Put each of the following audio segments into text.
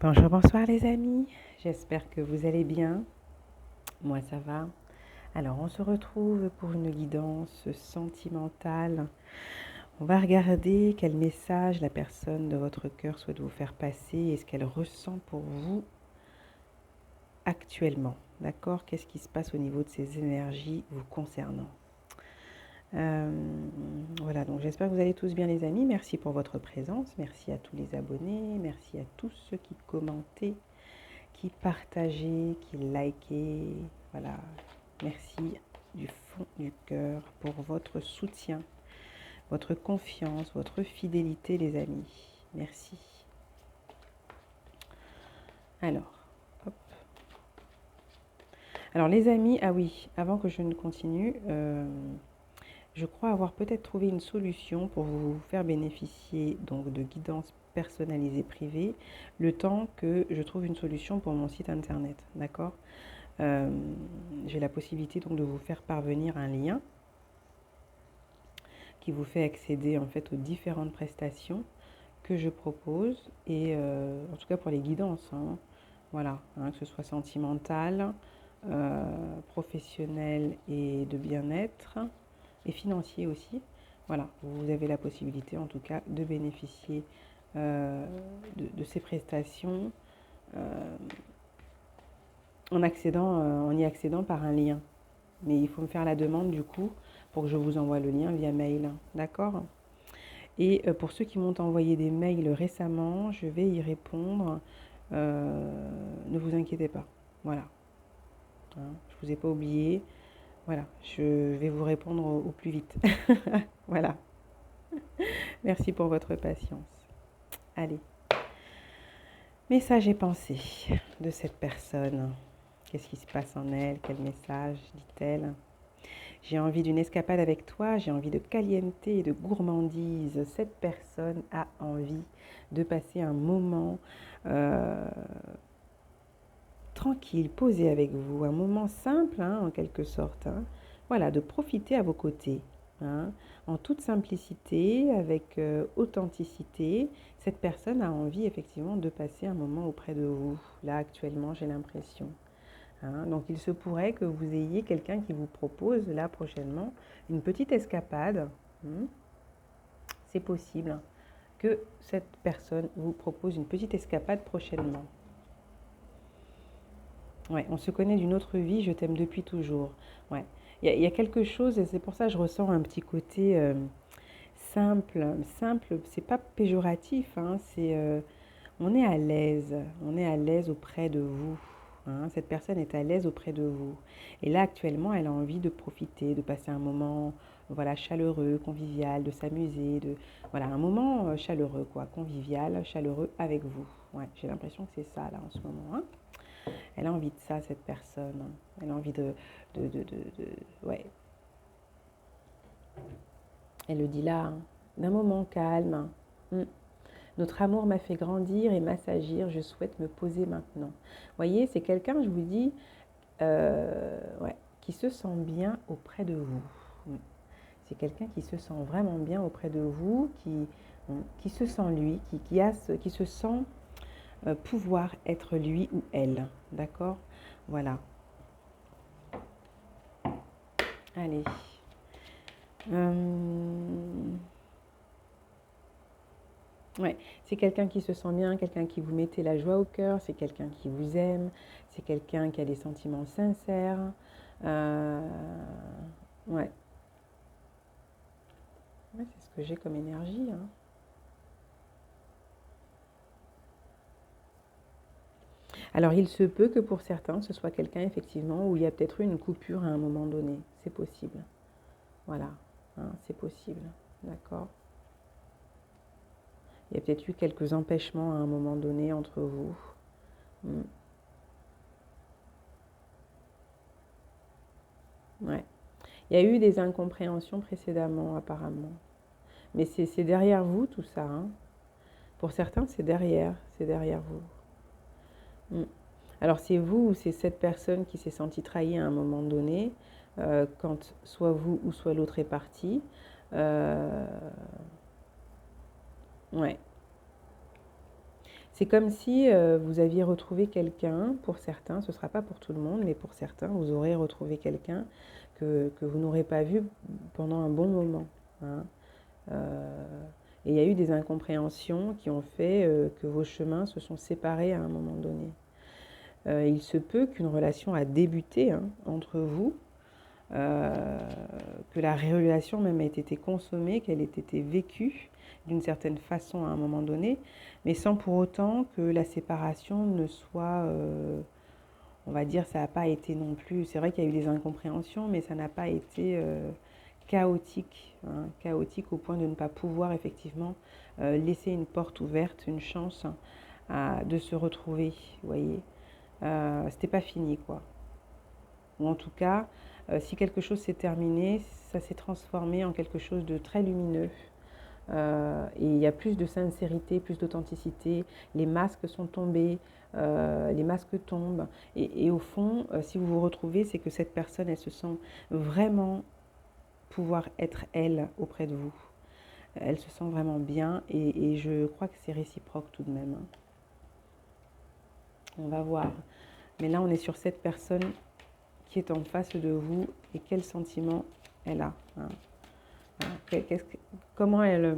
Bonjour, bonsoir les amis, j'espère que vous allez bien, moi ça va. Alors on se retrouve pour une guidance sentimentale. On va regarder quel message la personne de votre cœur souhaite vous faire passer et ce qu'elle ressent pour vous actuellement. D'accord? Qu'est-ce qui se passe au niveau de ces énergies vous concernant? Euh, voilà, donc j'espère que vous allez tous bien les amis. Merci pour votre présence, merci à tous les abonnés, merci à tous ceux qui commentaient, qui partagez, qui likez. Voilà, merci du fond du cœur pour votre soutien, votre confiance, votre fidélité les amis. Merci. Alors, hop. Alors les amis, ah oui, avant que je ne continue, je crois avoir peut-être trouvé une solution pour vous faire bénéficier donc de guidance personnalisée privée, le temps que je trouve une solution pour mon site internet, d'accord? J'ai la possibilité donc de vous faire parvenir un lien qui vous fait accéder en fait aux différentes prestations que je propose et en tout cas pour les guidances, hein, voilà, hein, que ce soit sentimental, professionnel et de bien-être et financier aussi. Voilà, vous avez la possibilité en tout cas de bénéficier de ces prestations en y accédant par un lien. Mais il faut me faire la demande du coup pour que je vous envoie le lien via mail. D'accord? Et pour ceux qui m'ont envoyé des mails récemment, je vais y répondre. Ne vous inquiétez pas. Voilà. Hein, je ne vous ai pas oublié. Voilà. Je vais vous répondre au plus vite. Voilà. Merci pour votre patience. Allez. Message et pensée de cette personne. Qu'est-ce qui se passe en elle? Quel message dit-elle? J'ai envie d'une escapade avec toi, j'ai envie de caliente et de gourmandise. Cette personne a envie de passer un moment tranquille, posé avec vous, un moment simple hein, en quelque sorte. Hein. Voilà, de profiter à vos côtés, hein, en toute simplicité, avec authenticité. Cette personne a envie effectivement de passer un moment auprès de vous. Là actuellement, j'ai l'impression. Hein. Donc il se pourrait que vous ayez quelqu'un qui vous propose là prochainement une petite escapade. Hein. C'est possible que cette personne vous propose une petite escapade prochainement. Ouais, on se connaît d'une autre vie, je t'aime depuis toujours. Ouais, il y a quelque chose et c'est pour ça que je ressens un petit côté simple. Simple, c'est pas péjoratif, hein, c'est on est à l'aise auprès de vous. Hein, cette personne est à l'aise auprès de vous. Et là, actuellement, elle a envie de profiter, de passer un moment voilà, chaleureux, convivial, de s'amuser, de voilà, un moment chaleureux, quoi, convivial, chaleureux avec vous. Ouais, j'ai l'impression que c'est ça là en ce moment. Hein. Elle a envie de ça, cette personne. Elle a envie ouais. Elle le dit là, hein, d'un moment calme. Mm. Notre amour m'a fait grandir et m'assagir, je souhaite me poser maintenant. Vous voyez, c'est quelqu'un, je vous dis, ouais, qui se sent bien auprès de vous. C'est quelqu'un qui se sent vraiment bien auprès de vous, qui se sent lui, qui se sent pouvoir être lui ou elle. D'accord? Voilà. Allez. Ouais, c'est quelqu'un qui se sent bien, quelqu'un qui vous mettait la joie au cœur, c'est quelqu'un qui vous aime, c'est quelqu'un qui a des sentiments sincères. Euh, ouais. Ouais, c'est ce que j'ai comme énergie. Hein. Alors, il se peut que pour certains, ce soit quelqu'un, effectivement, où il y a peut-être eu une coupure à un moment donné. C'est possible. Voilà. Hein, c'est possible. D'accord. Il y a peut-être eu quelques empêchements à un moment donné entre vous. Mm. Ouais. Il y a eu des incompréhensions précédemment, apparemment. Mais c'est derrière vous tout ça. Hein. Pour certains, c'est derrière vous. Mm. Alors c'est vous ou c'est cette personne qui s'est sentie trahie à un moment donné, quand soit vous ou soit l'autre est parti. Euh, ouais. C'est comme si vous aviez retrouvé quelqu'un, pour certains, ce ne sera pas pour tout le monde, mais pour certains, vous aurez retrouvé quelqu'un que vous n'aurez pas vu pendant un bon moment. Hein. Et il y a eu des incompréhensions qui ont fait que vos chemins se sont séparés à un moment donné. Il se peut qu'une relation a débuté entre vous, que la relation même ait été consommée, qu'elle ait été vécue d'une certaine façon à un moment donné, mais sans pour autant que la séparation ne soit, on va dire, ça n'a pas été non plus, c'est vrai qu'il y a eu des incompréhensions, mais ça n'a pas été chaotique, chaotique au point de ne pas pouvoir effectivement laisser une porte ouverte, une chance de se retrouver, vous voyez. C'était pas fini, quoi. Ou en tout cas, si quelque chose s'est terminé, ça s'est transformé en quelque chose de très lumineux. Et il y a plus de sincérité, plus d'authenticité. Les masques sont tombés, les masques tombent. Et au fond, si vous vous retrouvez, c'est que cette personne, elle se sent vraiment pouvoir être elle auprès de vous. Elle se sent vraiment bien et je crois que c'est réciproque tout de même. On va voir. Mais là, on est sur cette personne qui est en face de vous et quel sentiment elle a. Comment elle...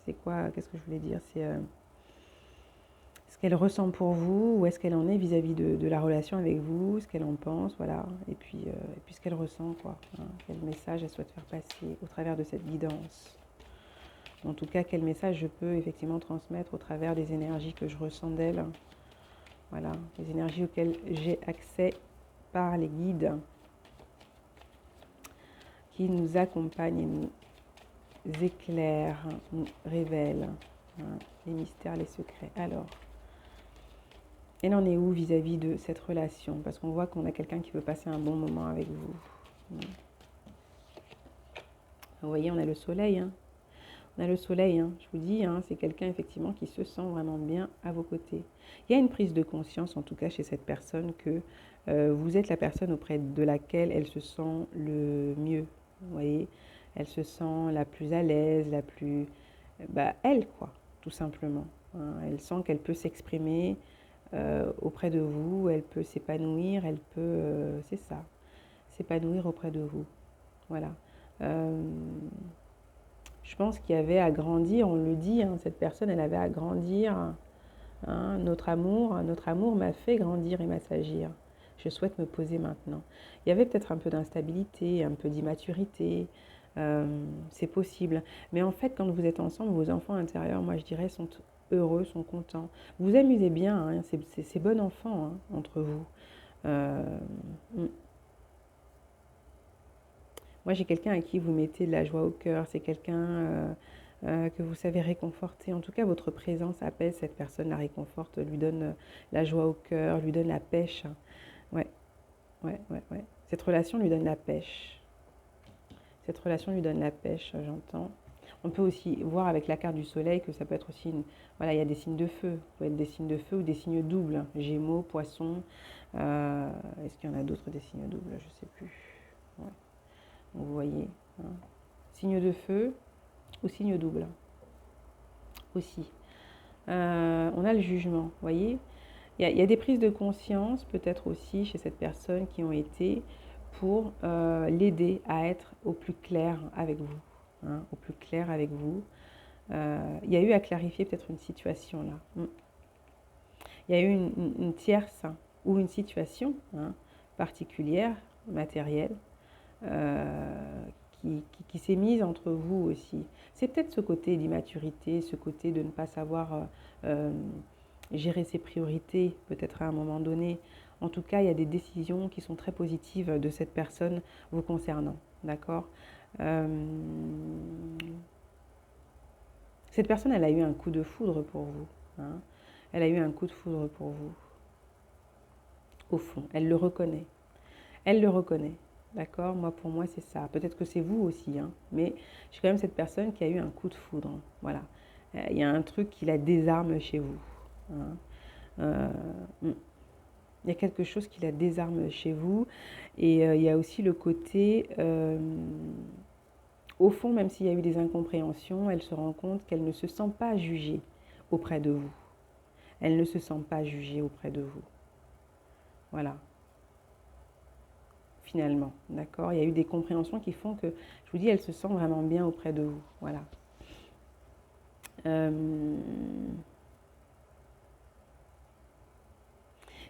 C'est quoi? Qu'est-ce que je voulais dire? C'est ce qu'elle ressent pour vous, où est-ce qu'elle en est vis-à-vis de la relation avec vous, ce qu'elle en pense, voilà. Et puis ce qu'elle ressent, quoi. Quel message elle souhaite faire passer au travers de cette guidance. En tout cas, quel message je peux effectivement transmettre au travers des énergies que je ressens d'elle. Voilà, les énergies auxquelles j'ai accès par les guides qui nous accompagnent et nous éclairent, nous révèlent les mystères, les secrets. Alors, elle en est où vis-à-vis de cette relation? Parce qu'on voit qu'on a quelqu'un qui veut passer un bon moment avec vous. Vous voyez, on a le soleil. On a le soleil, je vous dis, c'est quelqu'un effectivement qui se sent vraiment bien à vos côtés. Il y a une prise de conscience, en tout cas chez cette personne, que vous êtes la personne auprès de laquelle elle se sent le mieux. Vous voyez, elle se sent la plus à l'aise, la plus... elle, quoi, tout simplement. Elle sent qu'elle peut s'exprimer auprès de vous, elle peut s'épanouir, elle peut, c'est ça, s'épanouir auprès de vous. Voilà. Je pense qu'il y avait à grandir, on le dit, cette personne, elle avait à grandir. Notre amour m'a fait grandir et m'assagir. Je souhaite me poser maintenant. Il y avait peut-être un peu d'instabilité, un peu d'immaturité. C'est possible. Mais en fait, quand vous êtes ensemble, vos enfants intérieurs, moi je dirais, sont heureux, sont contents. Vous vous amusez bien, c'est bon enfant entre vous. Moi, j'ai quelqu'un à qui vous mettez de la joie au cœur. C'est quelqu'un que vous savez réconforter. En tout cas, votre présence apaise cette personne, la réconforte, lui donne la joie au cœur, lui donne la pêche. Ouais. Cette relation lui donne la pêche. Cette relation lui donne la pêche, j'entends. On peut aussi voir avec la carte du soleil que ça peut être aussi voilà, il y a des signes de feu. Ça peut être des signes de feu ou des signes doubles. Gémeaux, poissons. Est-ce qu'il y en a d'autres des signes doubles? Je ne sais plus. Ouais. Donc, vous voyez. Signe de feu ou signe double. Aussi. On a le jugement, vous voyez. Il y a des prises de conscience peut-être aussi chez cette personne qui ont été pour l'aider à être au plus clair avec vous. Au plus clair avec vous. Il y a eu à clarifier peut-être une situation là. Il y a eu une tierce ou une situation particulière, matérielle, qui s'est mise entre vous aussi. C'est peut-être ce côté d'immaturité, ce côté de ne pas savoir gérer ses priorités, peut-être à un moment donné. En tout cas, il y a des décisions qui sont très positives de cette personne vous concernant. D'accord? Cette personne, elle a eu un coup de foudre pour vous. Elle a eu un coup de foudre pour vous. Au fond, elle le reconnaît. Elle le reconnaît. D'accord? Moi, pour moi, c'est ça. Peut-être que c'est vous aussi, mais j'ai quand même cette personne qui a eu un coup de foudre. Voilà. Il y a un truc qui la désarme chez vous. Il y a quelque chose qui la désarme chez vous. Et il y a aussi le côté... au fond, même s'il y a eu des incompréhensions, elle se rend compte qu'elle ne se sent pas jugée auprès de vous. Elle ne se sent pas jugée auprès de vous. Voilà. Finalement, d'accord? Il y a eu des compréhensions qui font que, je vous dis, elle se sent vraiment bien auprès de vous. Voilà.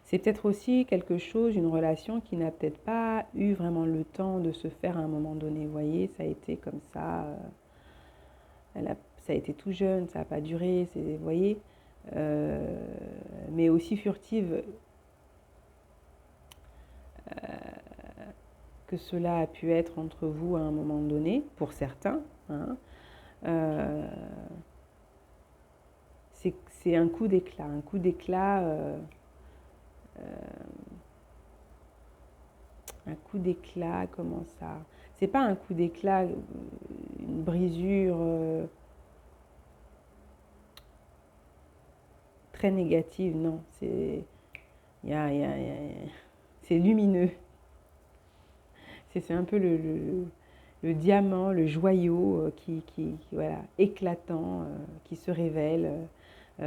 C'est peut-être aussi quelque chose, une relation qui n'a peut-être pas eu vraiment le temps de se faire à un moment donné. Vous voyez, ça a été comme ça. Ça a été tout jeune, ça n'a pas duré. Vous voyez, mais aussi furtive que cela a pu être entre vous à un moment donné, pour certains. Hein, c'est un coup d'éclat. Un coup d'éclat. Un coup d'éclat, comment ça? C'est pas un coup d'éclat, une brisure très négative, non. C'est lumineux. C'est un peu le diamant, le joyau voilà, éclatant, qui se révèle.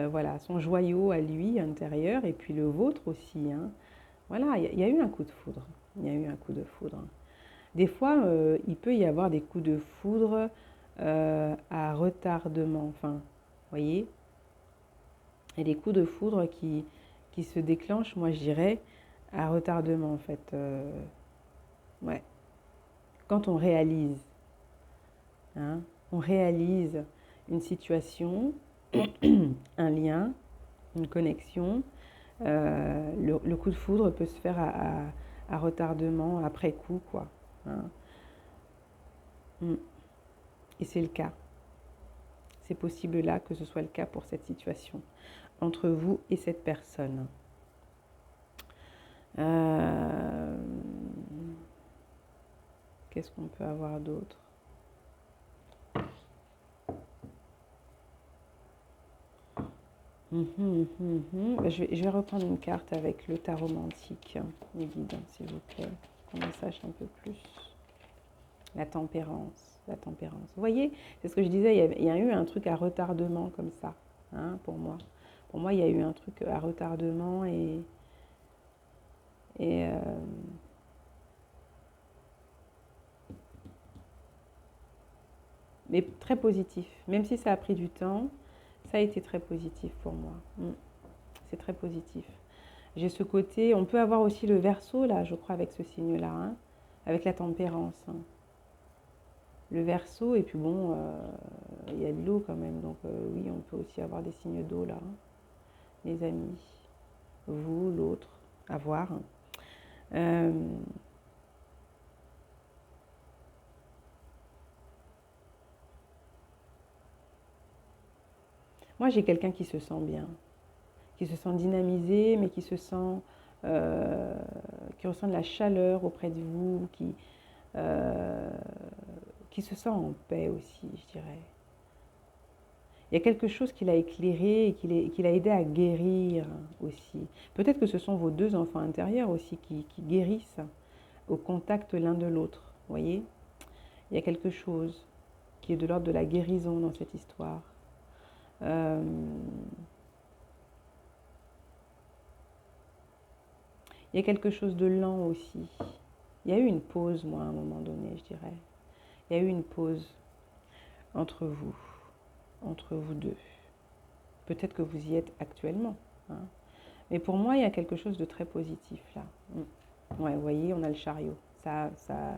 Voilà, son joyau à lui intérieur et puis le vôtre aussi. Hein. Voilà, il y a eu un coup de foudre. Il y a eu un coup de foudre. Des fois, il peut y avoir des coups de foudre à retardement. Enfin, vous voyez, et des coups de foudre qui se déclenchent, moi je dirais, à retardement en fait. Ouais. Quand hein, on réalise une situation, un lien, une connexion, le coup de foudre peut se faire à retardement, après coup, quoi. Hein. Et c'est le cas. C'est possible là que ce soit le cas pour cette situation, entre vous et cette personne. Qu'est-ce qu'on peut avoir d'autre? Je vais reprendre une carte avec le tarot romantique, les guides, s'il vous plaît, qu'on en sache un peu plus. La tempérance, la tempérance. Vous voyez, c'est ce que je disais, il y a eu un truc à retardement comme ça, hein, pour moi. Pour moi, il y a eu un truc à retardement mais très positif. Même si ça a pris du temps, ça a été très positif pour moi. C'est très positif. J'ai ce côté, on peut avoir aussi le Verseau là, je crois, avec ce signe-là, hein, avec la tempérance. Hein. Le Verseau, et puis bon, il y a de l'eau quand même, donc oui, on peut aussi avoir des signes d'eau là, hein, les amis. Vous, l'autre, à voir. Moi, j'ai quelqu'un qui se sent bien, qui se sent dynamisé, mais qui ressent de la chaleur auprès de vous, qui se sent en paix aussi, je dirais. Il y a quelque chose qui l'a éclairé et qui l'a aidé à guérir aussi. Peut-être que ce sont vos deux enfants intérieurs aussi qui guérissent au contact l'un de l'autre. Vous voyez, il y a quelque chose qui est de l'ordre de la guérison dans cette histoire. Il y a quelque chose de lent aussi. Il y a eu une pause, moi, à un moment donné, je dirais. Il y a eu une pause entre vous deux. Peut-être que vous y êtes actuellement. Hein. Mais pour moi, il y a quelque chose de très positif là. Ouais, vous voyez, on a le chariot. Hein, ça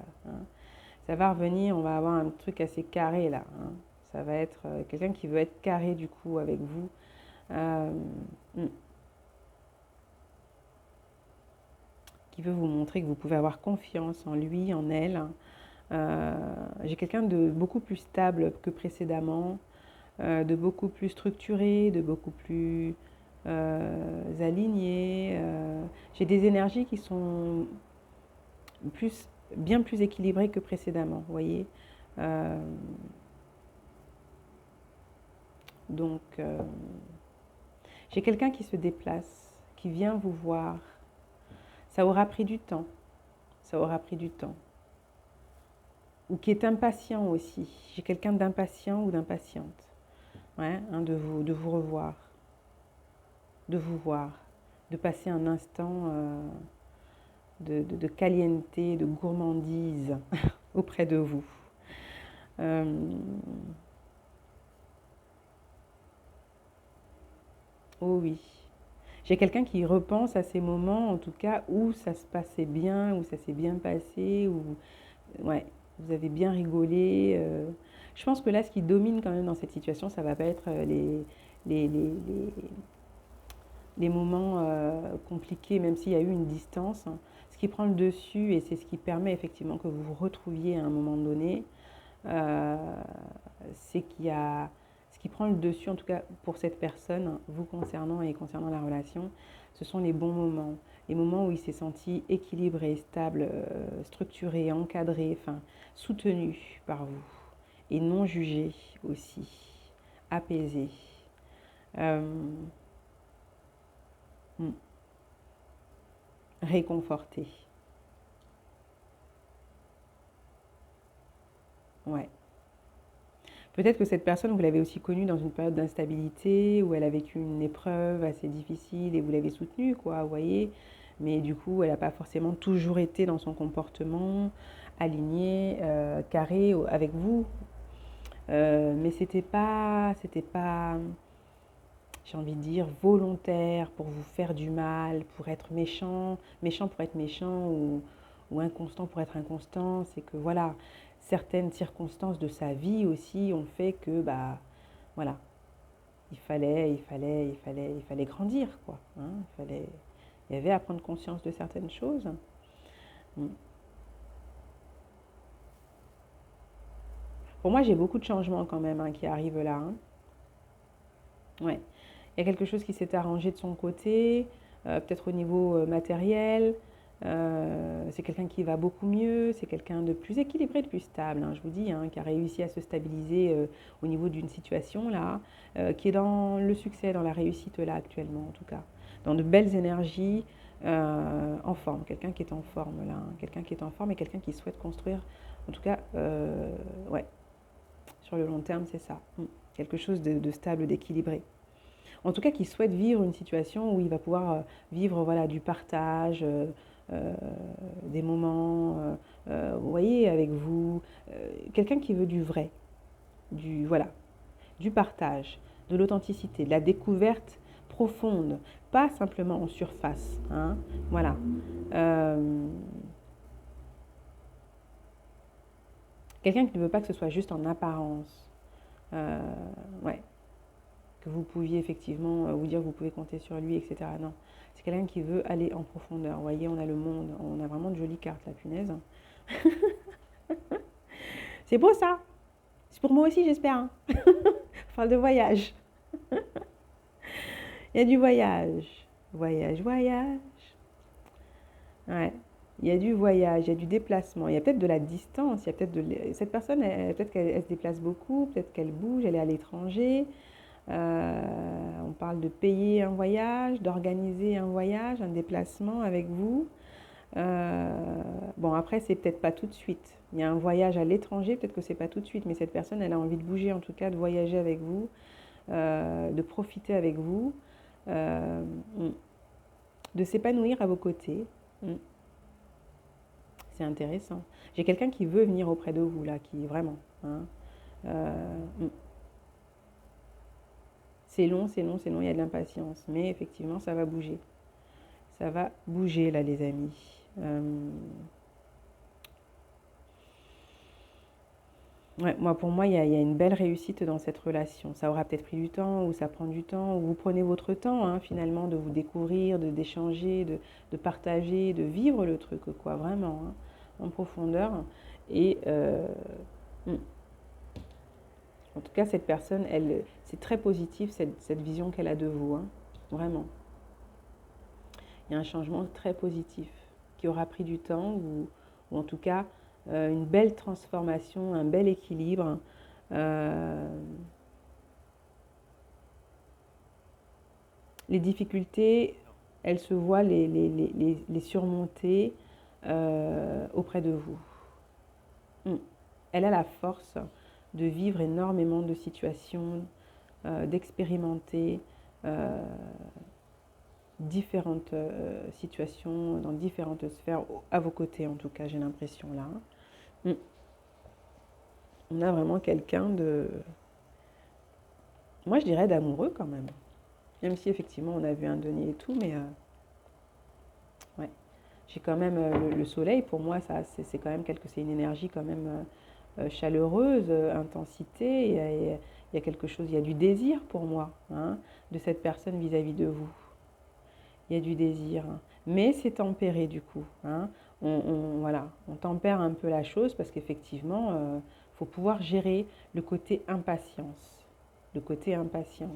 va revenir, on va avoir un truc assez carré là. Hein. Ça va être quelqu'un qui veut être carré du coup avec vous. Qui veut vous montrer que vous pouvez avoir confiance en lui, en elle. J'ai quelqu'un de beaucoup plus stable que précédemment, de beaucoup plus structuré, de beaucoup plus aligné. J'ai des énergies qui sont bien plus équilibrées que précédemment, vous voyez. Donc, j'ai quelqu'un qui se déplace, qui vient vous voir. Ça aura pris du temps. Ça aura pris du temps. Ou qui est impatient aussi. J'ai quelqu'un d'impatient ou d'impatiente. Ouais, hein, de vous revoir. de vous voir, de passer un instant de caliente, de gourmandise auprès de vous. Euh, oh oui. J'ai quelqu'un qui repense à ces moments, en tout cas, où ça se passait bien, où ça s'est bien passé, où ouais, vous avez bien rigolé. Je pense que là, ce qui domine quand même dans cette situation, ça va pas être les, les, les, les moments compliqués, même s'il y a eu une distance, hein. Ce qui prend le dessus, et c'est ce qui permet effectivement que vous vous retrouviez à un moment donné, euh, c'est qu'il y a ce qui prend le dessus, en tout cas pour cette personne, vous concernant et concernant la relation, ce sont les bons moments. Les moments où il s'est senti équilibré, stable, structuré, encadré, enfin, soutenu par vous. Et non jugé aussi, apaisé. Euh, réconforté. Ouais. Peut-être que cette personne, vous l'avez aussi connue dans une période d'instabilité, où elle a vécu une épreuve assez difficile et vous l'avez soutenue, quoi, vous voyez. Mais du coup, elle n'a pas forcément toujours été dans son comportement aligné, carré avec vous. Mais c'était pas, j'ai envie de dire, volontaire pour vous faire du mal, pour être méchant, méchant pour être méchant ou inconstant pour être inconstant. C'est que voilà, certaines circonstances de sa vie aussi ont fait que, bah, voilà, il fallait grandir, quoi, hein, il y avait à prendre conscience de certaines choses. Mm. Pour moi, j'ai beaucoup de changements quand même, hein, qui arrivent là, hein. Ouais. Il y a quelque chose qui s'est arrangé de son côté, peut-être au niveau matériel. C'est quelqu'un qui va beaucoup mieux, c'est quelqu'un de plus équilibré, de plus stable, hein, je vous dis, hein, qui a réussi à se stabiliser au niveau d'une situation là, qui est dans le succès, dans la réussite là actuellement en tout cas, dans de belles énergies, en forme, quelqu'un qui est en forme là, hein, quelqu'un qui est en forme et quelqu'un qui souhaite construire, en tout cas, ouais, sur le long terme, c'est ça. Quelque chose de stable, d'équilibré. En tout cas, qui souhaite vivre une situation où il va pouvoir vivre voilà, du partage, euh, des moments, vous voyez, avec vous. Quelqu'un qui veut du vrai, voilà, du partage, de l'authenticité, de la découverte profonde, pas simplement en surface, hein, voilà. Euh, quelqu'un qui ne veut pas que ce soit juste en apparence. Euh, ouais. Que vous pouviez effectivement vous dire que vous pouvez compter sur lui, etc. Non, c'est quelqu'un qui veut aller en profondeur. Vous voyez, on a le monde, on a vraiment de jolies cartes, la punaise. C'est beau ça. C'est pour moi aussi, j'espère, hein. On parle de voyage. Il y a du voyage. Voyage, voyage. Ouais. Il y a du voyage, il y a du déplacement, il y a peut-être de la distance, il y a peut-être cette personne, peut-être qu'elle se déplace beaucoup, peut-être qu'elle bouge, elle est à l'étranger. On parle de payer un voyage, d'organiser un voyage, un déplacement avec vous. Bon, après, c'est peut-être pas tout de suite. Il y a un voyage à l'étranger, peut-être que c'est pas tout de suite, mais cette personne, elle a envie de bouger, en tout cas, de voyager avec vous, de profiter avec vous, euh, de s'épanouir à vos côtés. C'est intéressant. J'ai quelqu'un qui veut venir auprès de vous, là, qui vraiment, hein. Euh, c'est long, c'est long, c'est long, il y a de l'impatience. Mais effectivement, ça va bouger. Ça va bouger là, les amis. Ouais, moi, pour moi, il y a une belle réussite dans cette relation. Ça aura peut-être pris du temps, ou ça prend du temps, ou vous prenez votre temps, hein, finalement, de vous découvrir, d'échanger, de partager, de vivre le truc, quoi, vraiment, hein, en profondeur. Et mm, en tout cas, cette personne, c'est très positif, cette vision qu'elle a de vous, hein, vraiment. Il y a un changement très positif qui aura pris du temps ou en tout cas une belle transformation, un bel équilibre. Euh, les difficultés, elles se voient les surmonter auprès de vous. Elle a la force de vivre énormément de situations, d'expérimenter. Euh, différentes situations, dans différentes sphères, à vos côtés en tout cas, j'ai l'impression là. Mm. On a vraiment quelqu'un de, moi je dirais d'amoureux quand même. Même si effectivement on a vu un denier et tout, mais ouais. J'ai quand même le soleil, pour moi, ça, c'est quand même c'est une énergie quand même chaleureuse, intensité. Il y a quelque chose, il y a du désir pour moi, hein, de cette personne vis-à-vis de vous. Il y a du désir, hein. Mais c'est tempéré du coup, hein. Voilà, on tempère un peu la chose parce qu'effectivement, faut pouvoir gérer le côté impatience. Le côté impatience.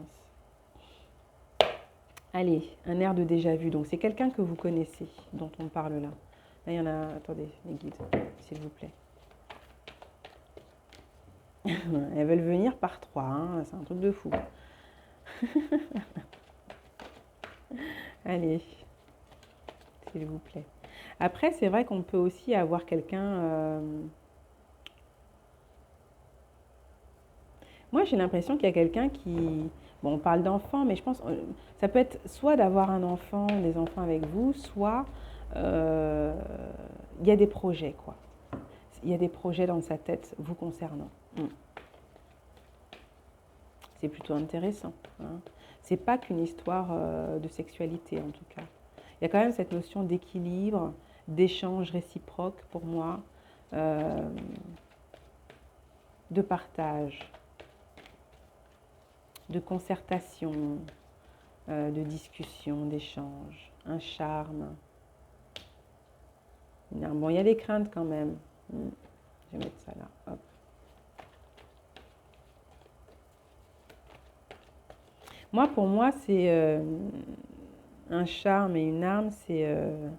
Allez, un air de déjà-vu. Donc, c'est quelqu'un que vous connaissez, dont on parle là. Là, il y en a... Attendez, les guides, s'il vous plaît. Elles veulent venir par trois, hein. C'est un truc de fou. Allez, s'il vous plaît. Après, c'est vrai qu'on peut aussi avoir quelqu'un... Moi, j'ai l'impression qu'il y a quelqu'un qui... Bon, on parle d'enfant, mais je pense... Ça peut être soit d'avoir un enfant, des enfants avec vous, soit... Il y a des projets, quoi. Il y a des projets dans sa tête vous concernant. C'est plutôt intéressant, hein. C'est pas qu'une histoire de sexualité, en tout cas. Il y a quand même cette notion d'équilibre, d'échange réciproque pour moi, de partage, de concertation, de discussion, d'échange, un charme. Bon, il y a des craintes quand même. Je vais mettre ça là. Hop. Moi, pour moi, c'est un charme et une arme. Je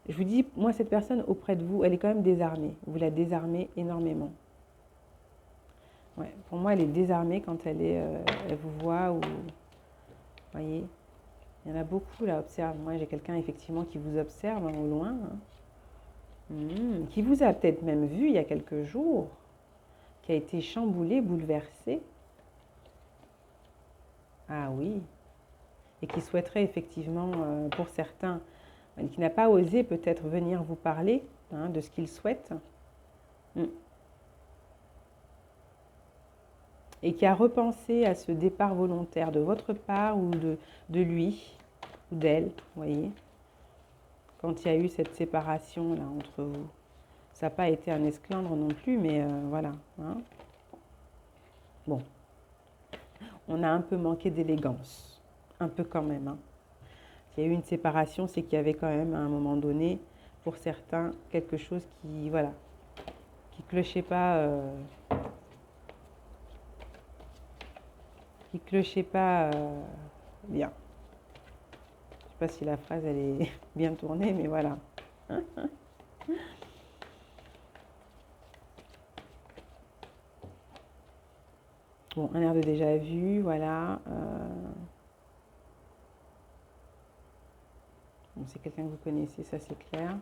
vous dis, moi, cette personne auprès de vous, elle est quand même désarmée. Vous la désarmez énormément. Ouais, pour moi, elle est désarmée quand elle vous voit ou... Vous voyez, il y en a beaucoup là, observe. Moi, j'ai quelqu'un effectivement qui vous observe au loin, hein. Qui vous a peut-être même vu il y a quelques jours, qui a été chamboulé, bouleversé. Ah oui. Et qui souhaiterait effectivement, pour certains, qui n'a pas osé peut-être venir vous parler, hein, de ce qu'il souhaite. Et qui a repensé à ce départ volontaire de votre part ou de lui ou d'elle, vous voyez, quand il y a eu cette séparation là entre vous. Ça n'a pas été un esclandre non plus, mais voilà, hein. Bon, on a un peu manqué d'élégance, un peu quand même, hein. S'il y a eu une séparation, c'est qu'il y avait quand même à un moment donné, pour certains, quelque chose qui, voilà, qui clochait pas, bien. Je ne sais pas si la phrase elle est bien tournée, mais voilà. Bon, un air de déjà vu, voilà. Bon, c'est quelqu'un que vous connaissez, ça c'est clair.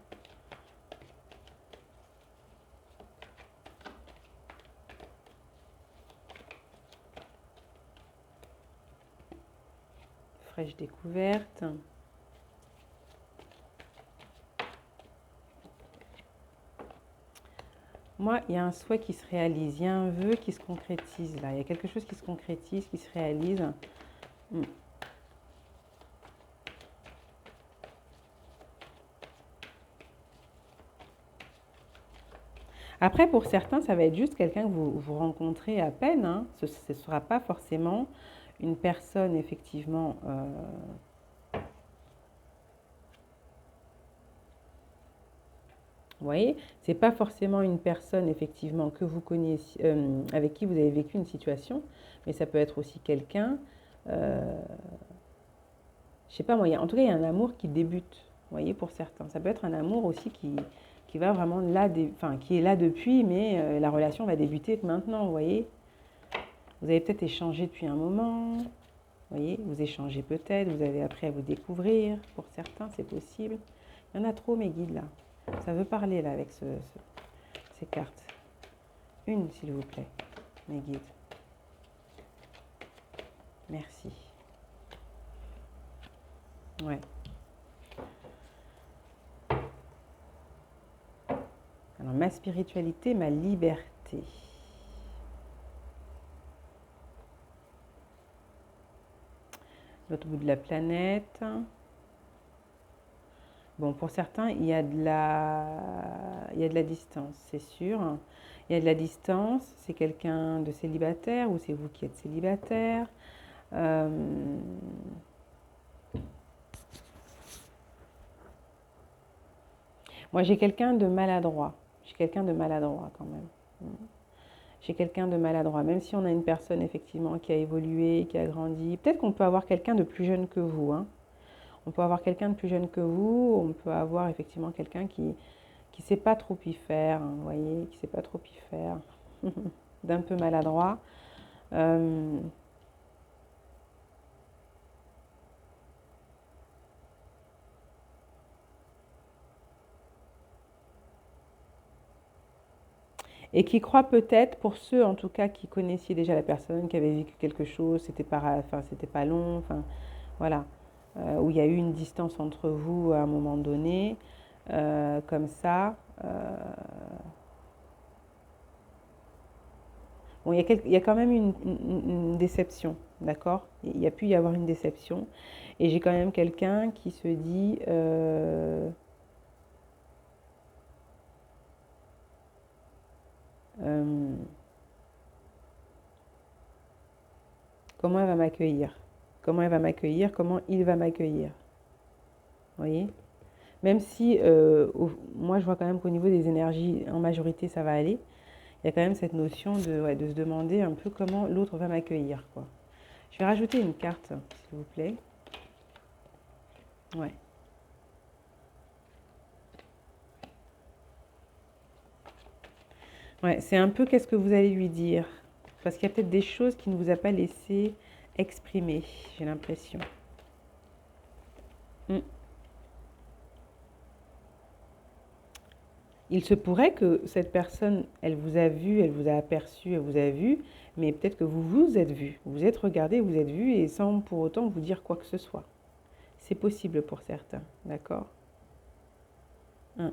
Fraîche découverte. Moi, il y a un souhait qui se réalise, il y a un vœu qui se concrétise là, il y a quelque chose qui se concrétise, qui se réalise. Après, pour certains, ça va être juste quelqu'un que vous rencontrez à peine, hein. Ce ne sera pas forcément une personne, effectivement, vous voyez, c'est pas forcément une personne, effectivement, que vous connaissez, avec qui vous avez vécu une situation, mais ça peut être aussi quelqu'un, je sais pas moi, en tout cas, il y a un amour qui débute, vous voyez, pour certains. Ça peut être un amour aussi qui va vraiment là, enfin, qui est là depuis, mais la relation va débuter maintenant, vous voyez. Vous avez peut-être échangé depuis un moment, vous voyez, vous échangez peut-être, vous avez appris à vous découvrir, pour certains, c'est possible. Il y en a trop, mes guides, là. Ça veut parler, là, avec ces cartes. Une, s'il vous plaît, mes guides. Merci. Ouais. Alors, ma spiritualité, ma liberté. L'autre bout de la planète. Bon, pour certains, il y a de la distance, c'est sûr. Il y a de la distance, c'est quelqu'un de célibataire ou c'est vous qui êtes célibataire. Euh, Moi, j'ai quelqu'un de maladroit. J'ai quelqu'un de maladroit quand même. J'ai quelqu'un de maladroit. Même si on a une personne effectivement qui a évolué, qui a grandi. Peut-être qu'on peut avoir quelqu'un de plus jeune que vous, hein. On peut avoir quelqu'un de plus jeune que vous. On peut avoir effectivement quelqu'un qui sait pas trop y faire, hein, vous voyez, qui sait pas trop y faire, d'un peu maladroit. Euh, et qui croit peut-être, pour ceux en tout cas qui connaissiez déjà la personne, qui avait vécu quelque chose, c'était pas long, enfin voilà, où il y a eu une distance entre vous à un moment donné, comme ça. Bon, il y a quand même une déception, d'accord? Il y a pu y avoir une déception. Et j'ai quand même quelqu'un qui se dit, euh, comment elle va m'accueillir? Comment elle va m'accueillir? Comment il va m'accueillir? Vous voyez? Même si moi je vois quand même qu'au niveau des énergies, en majorité ça va aller, il y a quand même cette notion ouais, de se demander un peu comment l'autre va m'accueillir, quoi. Je vais rajouter une carte, s'il vous plaît. Ouais. Ouais, c'est un peu qu'est-ce que vous allez lui dire. Parce qu'il y a peut-être des choses qu'il ne vous a pas laissé exprimer, j'ai l'impression. Mm. Il se pourrait que cette personne, elle vous a vu, elle vous a aperçu, elle vous a vu, mais peut-être que vous vous êtes vu, vous êtes regardé, vous êtes vu, et sans pour autant vous dire quoi que ce soit. C'est possible pour certains, d'accord? Hein.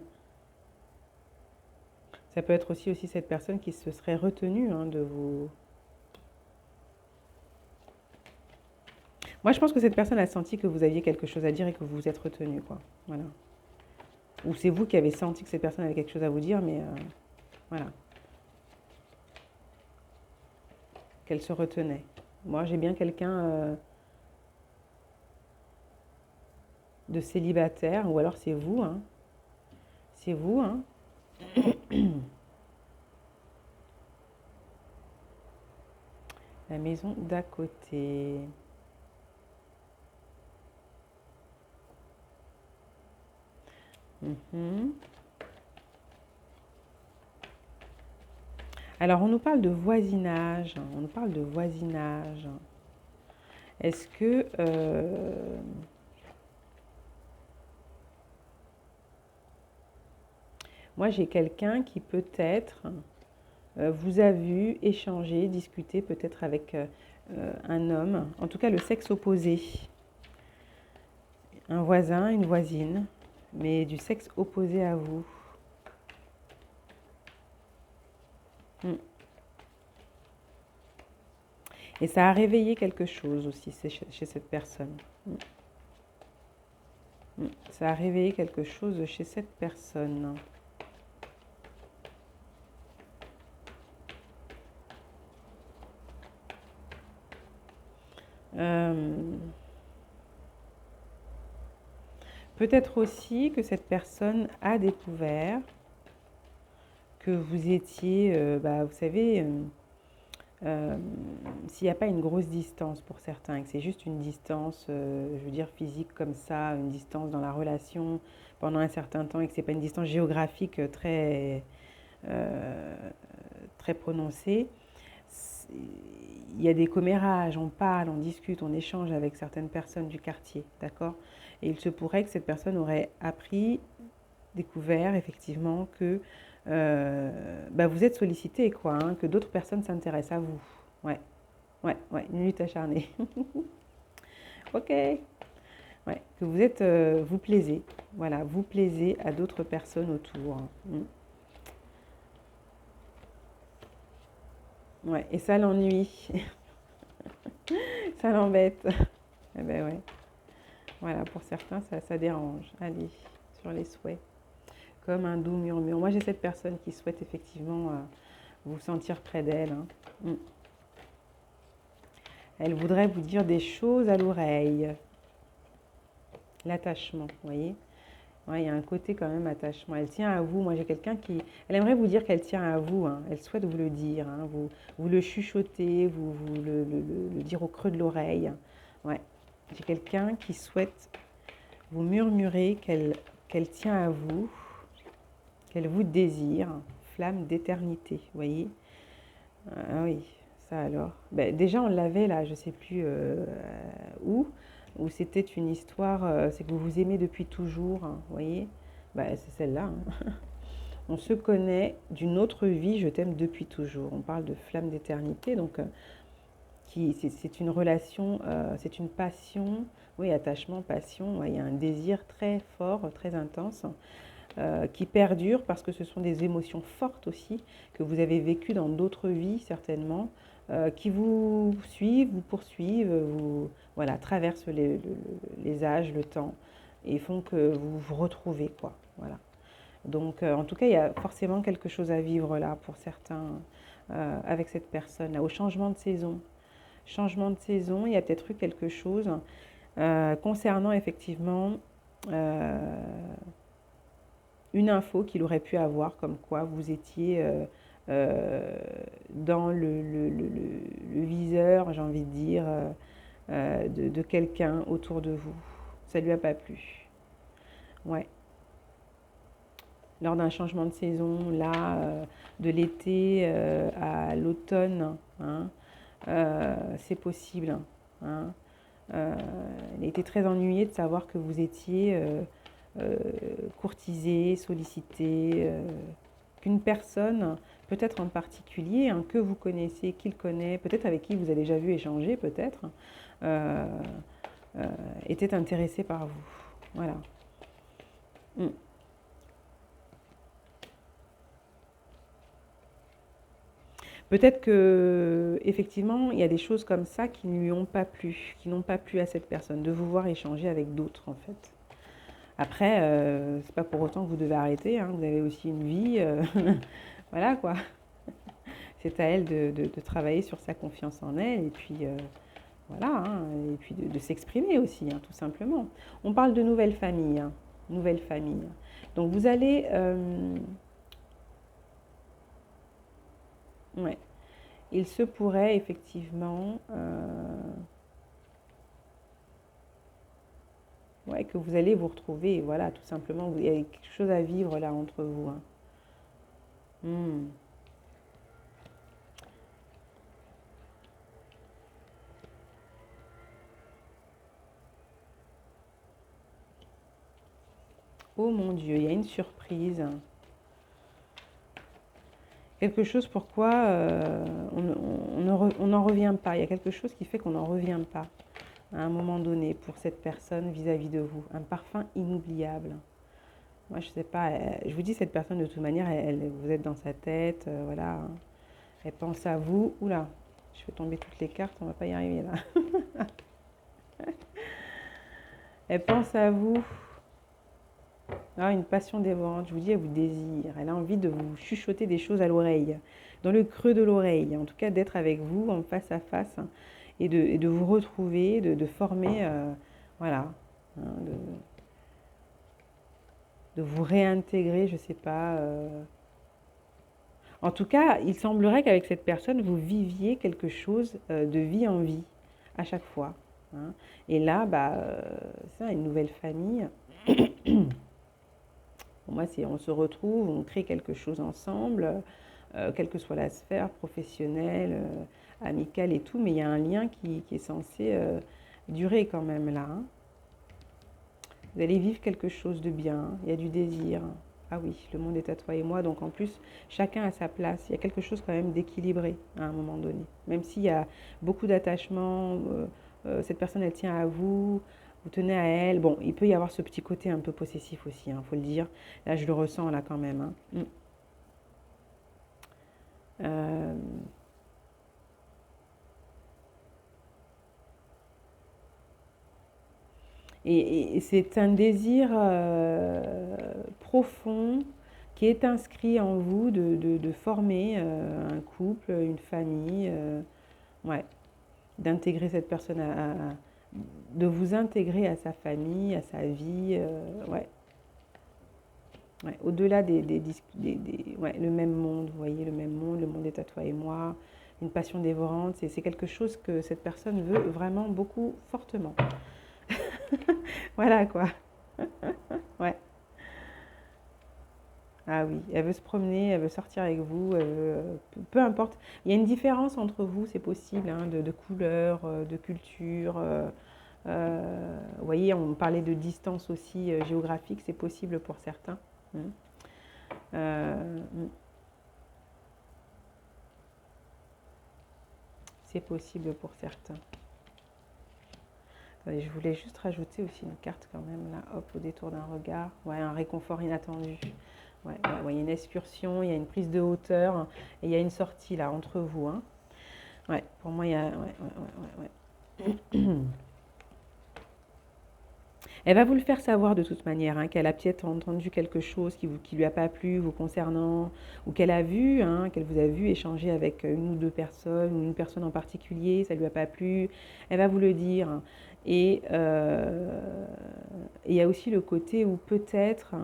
Ça peut être aussi cette personne qui se serait retenue, hein, de vous... Moi, je pense que cette personne a senti que vous aviez quelque chose à dire et que vous vous êtes retenu, quoi. Voilà. Ou c'est vous qui avez senti que cette personne avait quelque chose à vous dire, mais voilà, qu'elle se retenait. Moi, j'ai bien quelqu'un de célibataire, ou alors c'est vous, hein. C'est vous, hein. La maison d'à côté. Mhm. Alors, on nous parle de voisinage. On nous parle de voisinage. Est-ce que... moi, j'ai quelqu'un qui peut-être vous a vu échanger, discuter peut-être avec un homme, en tout cas le sexe opposé. Un voisin, une voisine, mais du sexe opposé à vous. Mm. Et ça a réveillé quelque chose aussi chez cette personne. Mm. Mm. Ça a réveillé quelque chose chez cette personne. Euh, Peut-être aussi que cette personne a découvert que vous étiez, vous savez, s'il n'y a pas une grosse distance pour certains, et que c'est juste une distance, je veux dire, physique comme ça, une distance dans la relation pendant un certain temps, et que ce n'est pas une distance géographique euh, très prononcée, il y a des commérages, on parle, on discute, on échange avec certaines personnes du quartier, d'accord? Et il se pourrait que cette personne aurait appris, découvert effectivement que vous êtes sollicité, quoi, hein, que d'autres personnes s'intéressent à vous. Ouais, ouais, ouais, une lutte acharnée. Ok, ouais, Ouais, que vous plaisez. Voilà, vous plaisez à d'autres personnes autour. Ouais, et ça l'ennuie, ça l'embête. Eh ben ouais, voilà, pour certains, ça dérange. Allez, sur les souhaits, comme un doux murmure. Moi, j'ai cette personne qui souhaite effectivement vous sentir près d'elle, hein. Mm. Elle voudrait vous dire des choses à l'oreille. L'attachement, vous voyez? Ouais, il y a un côté quand même attachement. Elle tient à vous. Moi, j'ai quelqu'un qui... Elle aimerait vous dire qu'elle tient à vous, hein. Elle souhaite vous le dire, hein. Vous le chuchotez, vous le dire au creux de l'oreille. Ouais. J'ai quelqu'un qui souhaite vous murmurer qu'elle tient à vous, qu'elle vous désire. Flamme d'éternité, vous voyez? Ah oui, ça alors. Ben, déjà, on l'avait là, je ne sais plus où, où c'était une histoire, c'est que vous vous aimez depuis toujours, hein, vous voyez? Ben, c'est celle-là, hein. On se connaît d'une autre vie, je t'aime depuis toujours. On parle de flamme d'éternité, donc c'est une relation, c'est une passion, oui, attachement, passion, ouais, il y a un désir très fort, très intense, qui perdure parce que ce sont des émotions fortes aussi que vous avez vécues dans d'autres vies certainement, qui vous suivent, vous poursuivent, voilà, traversent les âges, le temps et font que vous vous retrouvez, quoi. Voilà. Donc, en tout cas, il y a forcément quelque chose à vivre là pour certains avec cette personne là. Au changement de saison, il y a peut-être eu quelque chose concernant effectivement euh, une info qu'il aurait pu avoir, comme quoi vous étiez euh, dans le viseur, j'ai envie de dire, de quelqu'un autour de vous. Ça lui a pas plu. Ouais. Lors d'un changement de saison, là, de l'été à l'automne, hein, c'est possible, hein. Elle était très ennuyée de savoir que vous étiez euh, courtisé, sollicité, qu'une personne, peut-être en particulier, hein, que vous connaissez, qu'il connaît, peut-être avec qui vous avez déjà vu échanger, peut-être, euh, euh, était intéressée par vous. Voilà. Mm. Peut-être que effectivement, il y a des choses comme ça qui ne lui ont pas plu, qui n'ont pas plu à cette personne, de vous voir échanger avec d'autres en fait. Après, c'est pas pour autant que vous devez arrêter, hein, vous avez aussi une vie, voilà quoi. C'est à elle de travailler sur sa confiance en elle et puis voilà, hein, et puis de s'exprimer aussi, hein, tout simplement. On parle de nouvelle famille, hein, nouvelle famille. Donc vous allez, ouais, il se pourrait effectivement, ouais, que vous allez vous retrouver, voilà, tout simplement. Il y a quelque chose à vivre là entre vous, hein. Hmm. Oh mon Dieu, il y a une surprise. Quelque chose pourquoi on n'en revient pas. Il y a quelque chose qui fait qu'on n'en revient pas à un moment donné pour cette personne vis-à-vis de vous. Un parfum inoubliable. Moi, je sais pas, je vous dis, cette personne, de toute manière, vous êtes dans sa tête, voilà, hein. Elle pense à vous. Oula, je fais tomber toutes les cartes, on va pas y arriver là. Elle pense à vous. Ah, une passion dévorante, je vous dis, elle vous désire. Elle a envie de vous chuchoter des choses à l'oreille, dans le creux de l'oreille. En tout cas, d'être avec vous en face à face, hein, et de vous retrouver, de former, voilà, hein, de vous réintégrer, je ne sais pas. En tout cas, il semblerait qu'avec cette personne, vous viviez quelque chose de vie en vie, à chaque fois, hein. Et là, bah, ça, une nouvelle famille. Pour moi, c'est on se retrouve, on crée quelque chose ensemble, quelle que soit la sphère professionnelle, amicale et tout, mais il y a un lien qui est censé durer quand même là, hein. Vous allez vivre quelque chose de bien, il y a du désir. Ah oui, le monde est à toi et moi, donc en plus, chacun a sa place. Il y a quelque chose quand même d'équilibré à un moment donné. Même s'il y a beaucoup d'attachement, cette personne, elle tient à vous, vous tenez à elle. Bon, il peut y avoir ce petit côté un peu possessif aussi, faut le dire. Là, je le ressens là quand même. Euh, et c'est un désir profond qui est inscrit en vous de former un couple, une famille, ouais, d'intégrer cette personne de vous intégrer à sa famille, à sa vie, ouais. Ouais, au-delà ouais, le même monde, vous voyez, le même monde, le monde est à toi et moi, une passion dévorante, c'est quelque chose que cette personne veut vraiment beaucoup, fortement. Voilà quoi. Ouais. Ah oui, elle veut se promener, elle veut sortir avec vous, peu importe. Il y a une différence entre vous, c'est possible, hein, de couleur, de culture. Vous voyez, on parlait de distance aussi géographique, c'est possible pour certains. Mm. Mm. C'est possible pour certains. Attendez, je voulais juste rajouter aussi une carte quand même, là, hop, au détour d'un regard. Ouais, un réconfort inattendu. Ouais, il y a une excursion, il y a une prise de hauteur et il y a une sortie là entre vous. Hein. Ouais, pour moi, il y a. Ouais. Elle va vous le faire savoir de toute manière, hein, qu'elle a peut-être entendu quelque chose qui lui a pas plu vous concernant, ou qu'elle a vu, hein, qu'elle vous a vu échanger avec une ou deux personnes, ou une personne en particulier, ça lui a pas plu. Elle va vous le dire. Et il y a aussi le côté où peut-être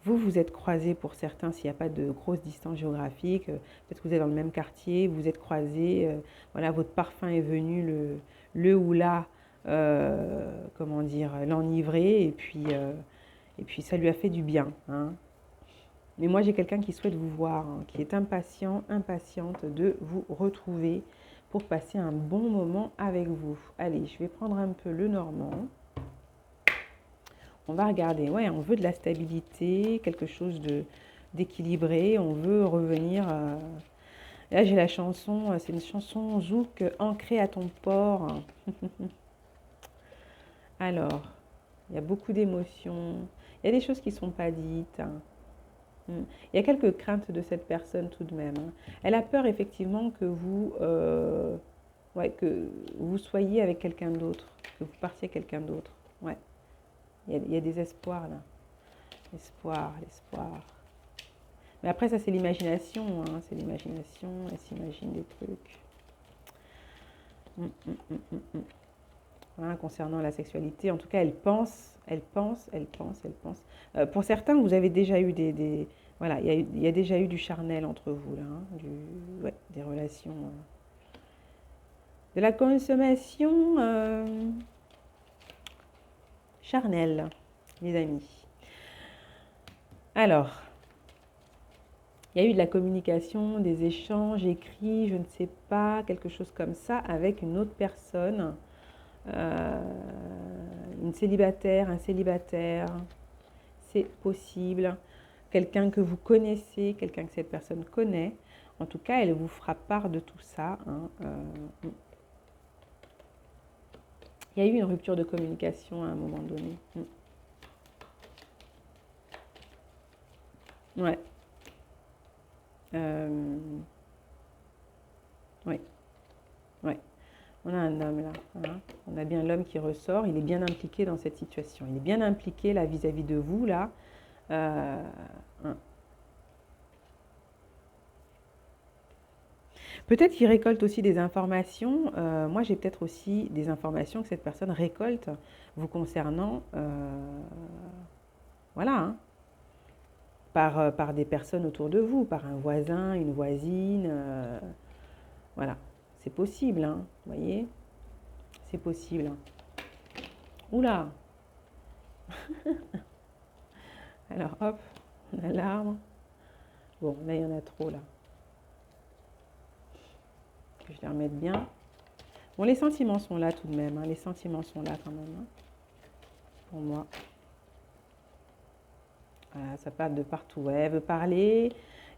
vous vous êtes croisés pour certains, s'il n'y a pas de grosse distance géographique, peut-être que vous êtes dans le même quartier, vous êtes croisés, voilà, votre parfum est venu le ou la comment dire, l'enivrer et puis ça lui a fait du bien. Hein. Mais moi j'ai quelqu'un qui souhaite vous voir, hein, qui est impatient, impatiente de vous retrouver pour passer un bon moment avec vous. Allez, je vais prendre un peu le normand. On va regarder, ouais, on veut de la stabilité, quelque chose d'équilibré, on veut revenir. Là j'ai la chanson, c'est une chanson zouk ancrée à ton port. Alors, il y a beaucoup d'émotions. Il y a des choses qui ne sont pas dites. Hein. Il y a quelques craintes de cette personne tout de même. Hein. Elle a peur effectivement ouais, que vous soyez avec quelqu'un d'autre, que vous partiez avec quelqu'un d'autre. Ouais. Il y a des espoirs là. L'espoir, l'espoir. Mais après, ça c'est l'imagination. Hein. C'est l'imagination. Elle s'imagine des trucs. Hein, concernant la sexualité. En tout cas, elle pense, elle pense, elle pense, elle pense. Pour certains, vous avez déjà eu voilà, il y a déjà eu du charnel entre vous, là, hein, ouais, des relations. De la consommation charnelle, les amis. Alors, il y a eu de la communication, des échanges écrits, je ne sais pas, quelque chose comme ça, avec une autre personne. Une célibataire, un célibataire, c'est possible. Quelqu'un que vous connaissez, quelqu'un que cette personne connaît. En tout cas, elle vous fera part de tout ça. Hein. Il y a eu une rupture de communication à un moment donné. Ouais. Oui. Ouais. On a un homme là. Hein. On a bien l'homme qui ressort. Il est bien impliqué dans cette situation. Il est bien impliqué là vis-à-vis de vous là. Hein. Peut-être qu'il récolte aussi des informations. Moi, j'ai peut-être aussi des informations que cette personne récolte vous concernant. Voilà. Hein, par des personnes autour de vous, par un voisin, une voisine. Voilà. C'est possible, hein, vous voyez. C'est possible. Oula. Alors, hop, on a l'arbre. Bon, là, il y en a trop, là. Je vais les remettre bien. Bon, les sentiments sont là tout de même. Hein. Les sentiments sont là quand même. Hein, pour moi. Voilà, ça part de partout. Ouais, elle veut parler,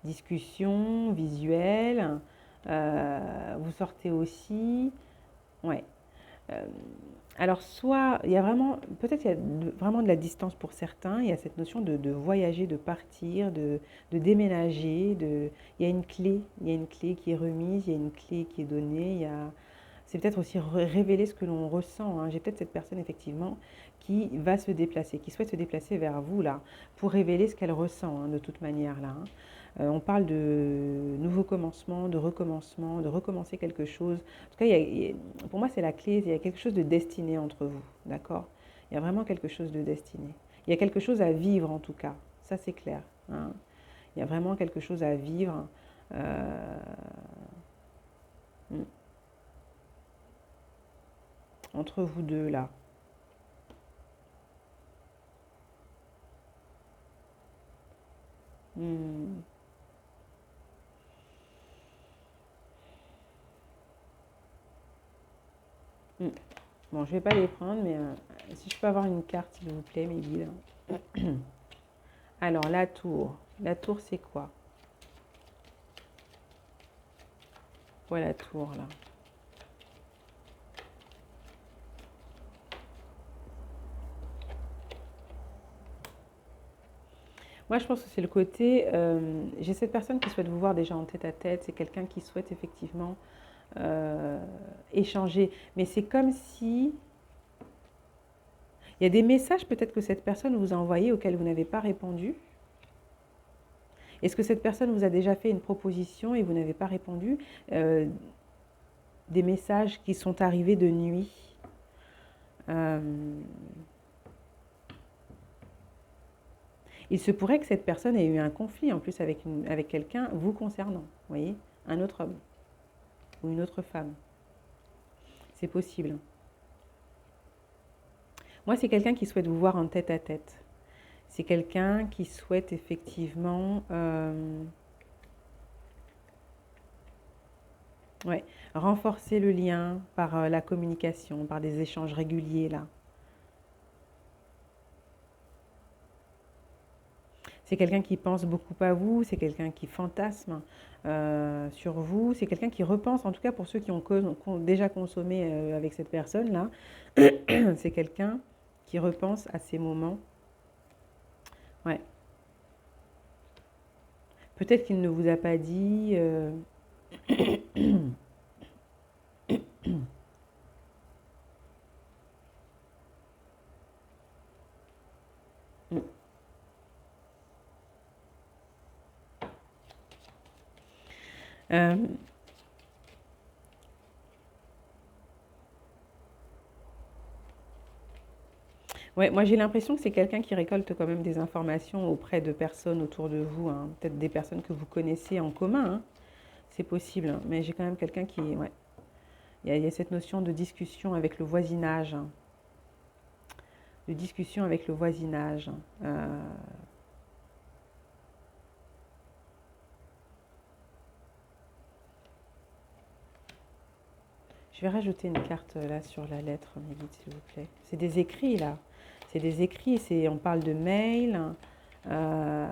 discussion, visuel. Vous sortez aussi. Ouais. Euh, alors, soit, il y a vraiment, peut-être il y a vraiment de la distance pour certains, il y a cette notion de voyager, de partir, de déménager, il y a une clé, il y a une clé qui est remise, il y a une clé qui est donnée, c'est peut-être aussi révéler ce que l'on ressent, hein. J'ai peut-être cette personne effectivement qui va se déplacer, qui souhaite se déplacer vers vous là, pour révéler ce qu'elle ressent, hein, de toute manière là, hein. On parle de nouveau commencement, de recommencement, de recommencer quelque chose. En tout cas, pour moi, c'est la clé. Il y a quelque chose de destiné entre vous, d'accord? Il y a vraiment quelque chose de destiné. Il y a quelque chose à vivre en tout cas, ça c'est clair, hein. Il y a vraiment quelque chose à vivre. euh, mm, Entre vous deux là. Hmm. Hmm. Bon, je vais pas les prendre, mais si je peux avoir une carte, s'il vous plaît, mes guides. Alors, la tour. La tour, c'est quoi? Voilà la tour, là. Moi, je pense que c'est le côté. J'ai cette personne qui souhaite vous voir déjà en tête à tête. C'est quelqu'un qui souhaite effectivement euh, échanger. Mais c'est comme si. Il y a des messages peut-être que cette personne vous a envoyés auxquels vous n'avez pas répondu. Est-ce que cette personne vous a déjà fait une proposition et vous n'avez pas répondu? Euh, des messages qui sont arrivés de nuit. Euh, il se pourrait que cette personne ait eu un conflit en plus avec quelqu'un vous concernant, vous voyez, un autre homme ou une autre femme. C'est possible. Moi, c'est quelqu'un qui souhaite vous voir en tête à tête. C'est quelqu'un qui souhaite effectivement ouais, renforcer le lien par la communication, par des échanges réguliers là. C'est quelqu'un qui pense beaucoup à vous, c'est quelqu'un qui fantasme sur vous, c'est quelqu'un qui repense, en tout cas pour ceux qui ont déjà consommé avec cette personne-là, c'est quelqu'un qui repense à ces moments. Ouais. Peut-être qu'il ne vous a pas dit. Euh, ouais, moi j'ai l'impression que c'est quelqu'un qui récolte quand même des informations auprès de personnes autour de vous, hein. Peut-être des personnes que vous connaissez en commun, hein. C'est possible, hein. Mais j'ai quand même quelqu'un qui. Ouais. Il y a cette notion de discussion avec le voisinage, hein. De discussion avec le voisinage. Je vais rajouter une carte là sur la lettre, mes guides, s'il vous plaît. C'est des écrits là. C'est des écrits, on parle de mail. Euh,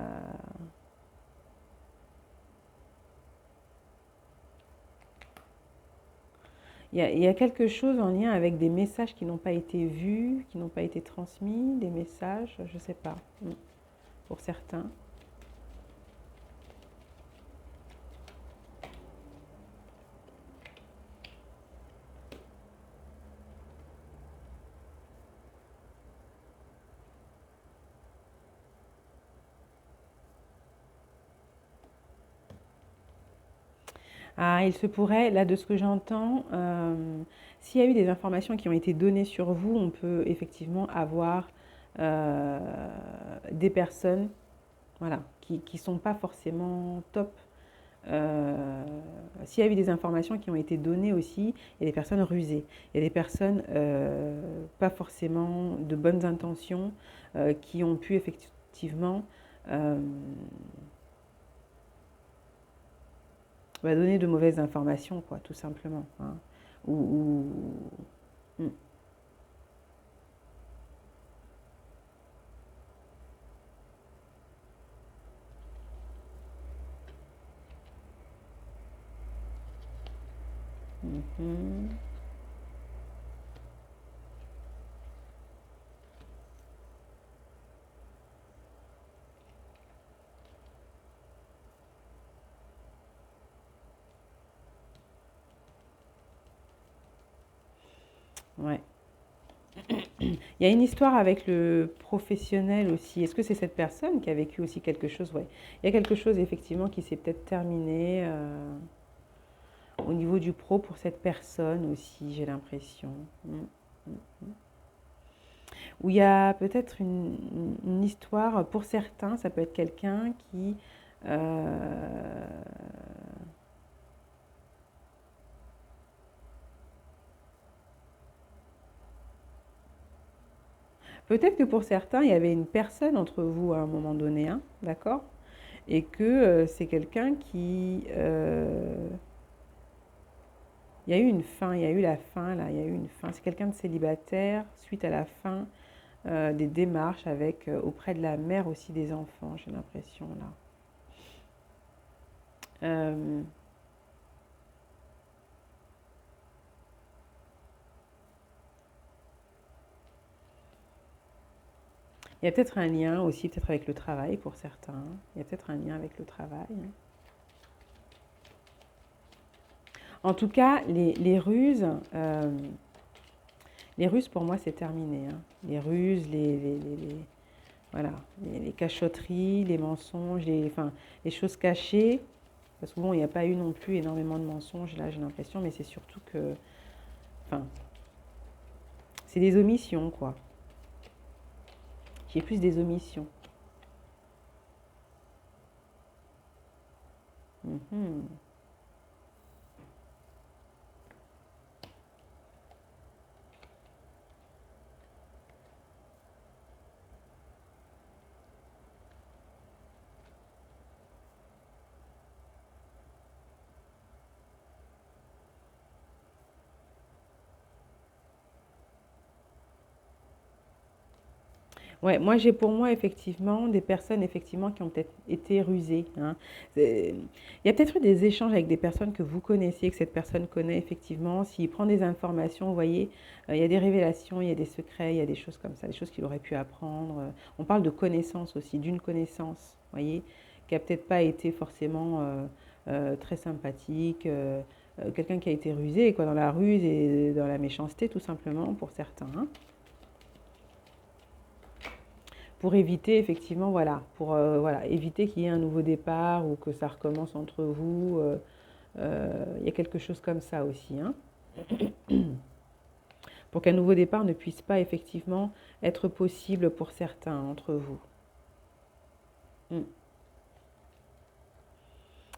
il y a quelque chose en lien avec des messages qui n'ont pas été vus, qui n'ont pas été transmis, des messages, je ne sais pas, pour certains. Ah, il se pourrait, là, de ce que j'entends, s'il y a eu des informations qui ont été données sur vous, on peut effectivement avoir euh, des personnes, voilà, qui sont pas forcément top. Euh, S'il y a eu des informations qui ont été données aussi, il y a des personnes rusées, il y a des personnes pas forcément de bonnes intentions qui ont pu effectivement euh, donner de mauvaises informations, quoi, tout simplement, hein. Mm, mhm. Ouais. Il y a une histoire avec le professionnel aussi. Est-ce que c'est cette personne qui a vécu aussi quelque chose? Ouais. Il y a quelque chose effectivement qui s'est peut-être terminé au niveau du pro pour cette personne aussi, j'ai l'impression. Mm, mm. Où il y a peut-être une histoire, pour certains, ça peut être quelqu'un qui... euh, peut-être que pour certains, il y avait une personne entre vous à un moment donné, hein, d'accord? Et que c'est quelqu'un qui... il y a eu une fin, il y a eu la fin là, il y a eu une fin. C'est quelqu'un de célibataire suite à la fin des démarches avec auprès de la mère aussi des enfants, j'ai l'impression là. Euh, il y a peut-être un lien aussi, peut-être avec le travail pour certains. Il y a peut-être un lien avec le travail, hein. En tout cas, les ruses pour moi c'est terminé, hein. Les ruses, voilà, les cachotteries, les mensonges, enfin, les choses cachées. Parce que bon, il n'y a pas eu non plus énormément de mensonges là, j'ai l'impression, mais c'est surtout que, enfin, c'est des omissions quoi. J'ai plus des omissions. Mhm. Ouais, moi j'ai pour moi effectivement des personnes effectivement qui ont peut-être été rusées, hein. Il y a peut-être eu des échanges avec des personnes que vous connaissez, que cette personne connaît effectivement. S'il prend des informations, vous voyez, il y a des révélations, il y a des secrets, il y a des choses comme ça, des choses qu'il aurait pu apprendre. On parle de connaissance aussi, d'une connaissance, vous voyez, qui a peut-être pas été forcément très sympathique. Quelqu'un qui a été rusé, quoi, dans la ruse et dans la méchanceté tout simplement pour certains, hein. Pour éviter effectivement, voilà, pour voilà, éviter qu'il y ait un nouveau départ ou que ça recommence entre vous. Il y a quelque chose comme ça aussi, hein, pour qu'un nouveau départ ne puisse pas effectivement être possible pour certains entre vous. Mm.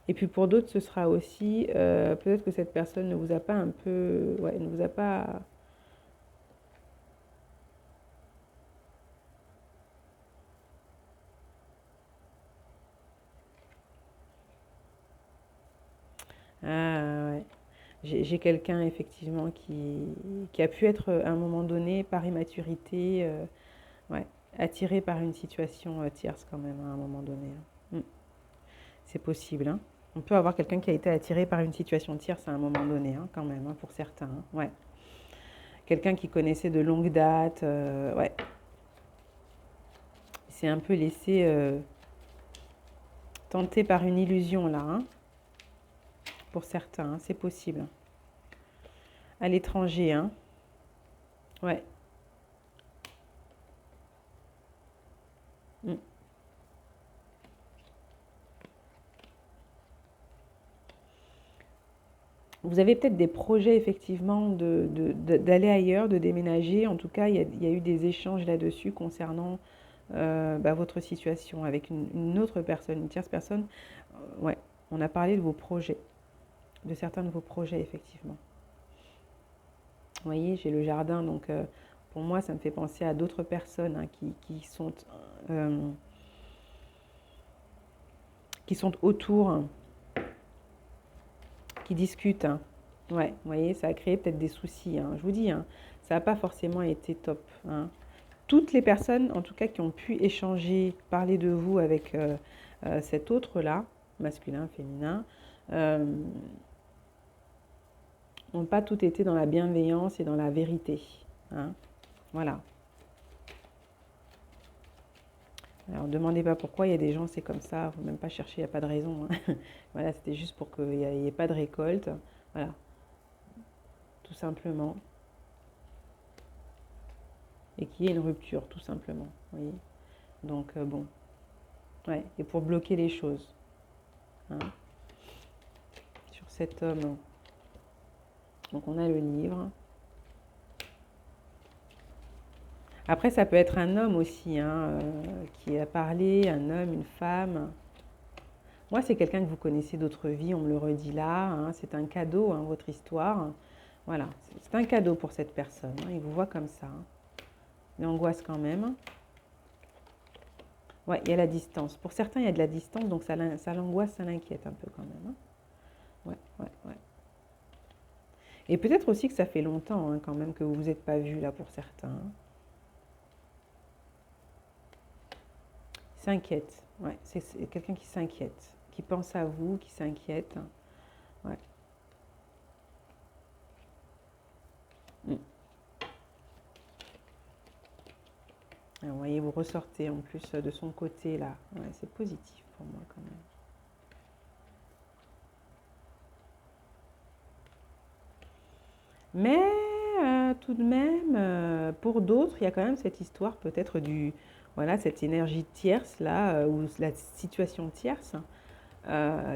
Et puis pour d'autres, ce sera aussi peut-être que cette personne ne vous a pas un peu, ouais, ne vous a pas. Ah, ouais. J'ai quelqu'un effectivement qui a pu être à un moment donné par immaturité, ouais, attiré par une situation tierce quand même à un moment donné, hein. Mm. C'est possible, hein. On peut avoir quelqu'un qui a été attiré par une situation tierce à un moment donné, hein, quand même, hein, pour certains, hein. Ouais. Quelqu'un qui connaissait de longue date, ouais. Il s'est un peu laissé tenter par une illusion là, hein, pour certains, hein, c'est possible. À l'étranger, hein. Ouais. Mm. Vous avez peut-être des projets effectivement d'aller ailleurs, de déménager. En tout cas, il y a eu des échanges là-dessus concernant bah, votre situation avec une autre personne, une tierce personne. Ouais, on a parlé de vos projets, de certains de vos projets effectivement. Vous voyez, j'ai le jardin, donc pour moi, ça me fait penser à d'autres personnes, hein, euh, qui sont autour, hein, qui discutent, hein. Ouais, vous voyez, ça a créé peut-être des soucis, hein. Je vous dis, hein, ça n'a pas forcément été top, hein. Toutes les personnes, en tout cas, qui ont pu échanger, parler de vous avec cet autre-là, masculin, féminin, euh, n'ont pas toutes été dans la bienveillance et dans la vérité, hein. Voilà. Alors, ne demandez pas pourquoi, il y a des gens, c'est comme ça, il ne faut même pas chercher, il n'y a pas de raison, hein. Voilà, c'était juste pour qu'il n'y ait pas de récolte. Voilà, tout simplement. et qu'il y ait une rupture, tout simplement. Vous voyez. Donc, bon. Ouais, et pour bloquer les choses, hein, sur cet homme. Donc, on a le livre. Après, ça peut être un homme aussi, hein, qui a parlé, un homme, une femme. Moi, c'est quelqu'un que vous connaissez d'autres vies, on me le redit là. Hein, c'est un cadeau, hein, votre histoire. Voilà, c'est un cadeau pour cette personne. Hein, il vous voit comme ça. Hein. Il angoisse quand même. Ouais, il y a la distance. Pour certains, il y a de la distance, donc ça l'angoisse, ça l'inquiète un peu quand même. Hein. Ouais, ouais, ouais. Et peut-être aussi que ça fait longtemps, hein, quand même, que vous vous êtes pas vus là pour certains. Hein. S'inquiète. Ouais, c'est quelqu'un qui s'inquiète, qui pense à vous, qui s'inquiète. Ouais. Mm. Vous voyez, vous ressortez en plus de son côté là. Ouais, c'est positif pour moi quand même. Mais tout de même, pour d'autres, il y a quand même cette histoire peut-être voilà, cette énergie tierce là, ou la situation tierce,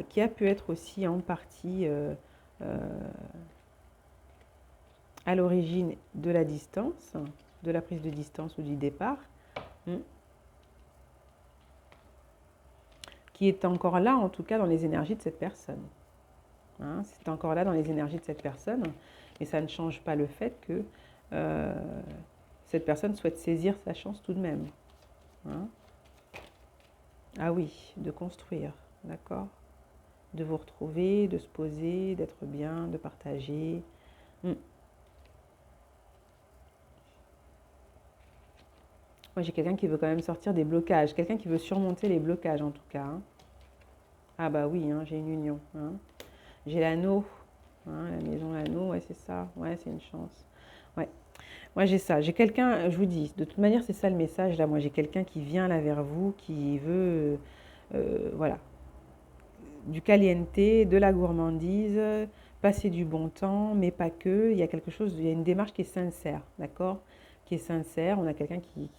qui a pu être aussi en partie euh, à l'origine de la distance, de la prise de distance ou du départ, qui est encore là en tout cas dans les énergies de cette personne. Hein, c'est encore là dans les énergies de cette personne, mais ça ne change pas le fait que euh, cette personne souhaite saisir sa chance tout de même. Hein. Ah oui, de construire, d'accord. De vous retrouver, de se poser, d'être bien, de partager. Moi, j'ai quelqu'un qui veut quand même sortir des blocages, quelqu'un qui veut surmonter les blocages en tout cas. Hein. Ah bah oui, hein, j'ai une union. Hein. J'ai l'anneau, hein, la maison l'anneau, ouais c'est ça, ouais c'est une chance. Ouais, moi j'ai ça, j'ai quelqu'un, je vous dis, de toute manière c'est ça le message là, moi j'ai quelqu'un qui vient là vers vous, qui veut, voilà, du caliente, de la gourmandise, passer du bon temps, mais pas que. Il y a quelque chose, il y a une démarche qui est sincère, d'accord? Qui est sincère. On a quelqu'un qui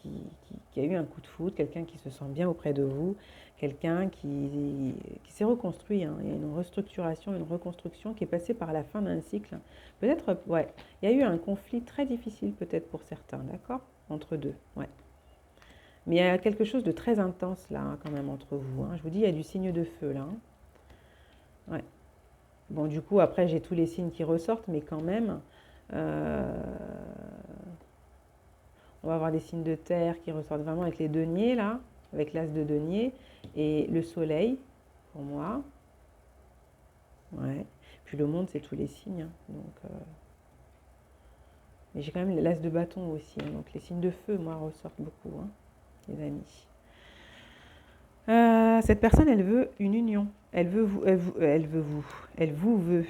a eu un coup de foudre, quelqu'un qui se sent bien auprès de vous, quelqu'un qui s'est reconstruit. Hein. Il y a une restructuration, une reconstruction qui est passée par la fin d'un cycle. Peut-être, ouais, il y a eu un conflit très difficile peut-être pour certains, d'accord? Entre deux, ouais. Mais il y a quelque chose de très intense là, hein, quand même, entre vous. Hein. Je vous dis, il y a du signe de feu là. Hein. Ouais. Bon, du coup, après, j'ai tous les signes qui ressortent, mais quand même, euh, on va avoir des signes de terre qui ressortent vraiment avec les deniers, là, avec l'as de denier, et le soleil, pour moi. Ouais. Puis le monde, c'est tous les signes. Hein, donc, mais j'ai quand même l'as de bâton aussi. Hein, donc les signes de feu, moi, ressortent beaucoup, hein, les amis. Cette personne, elle veut une union. Elle veut vous, elle veut vous. Elle vous veut.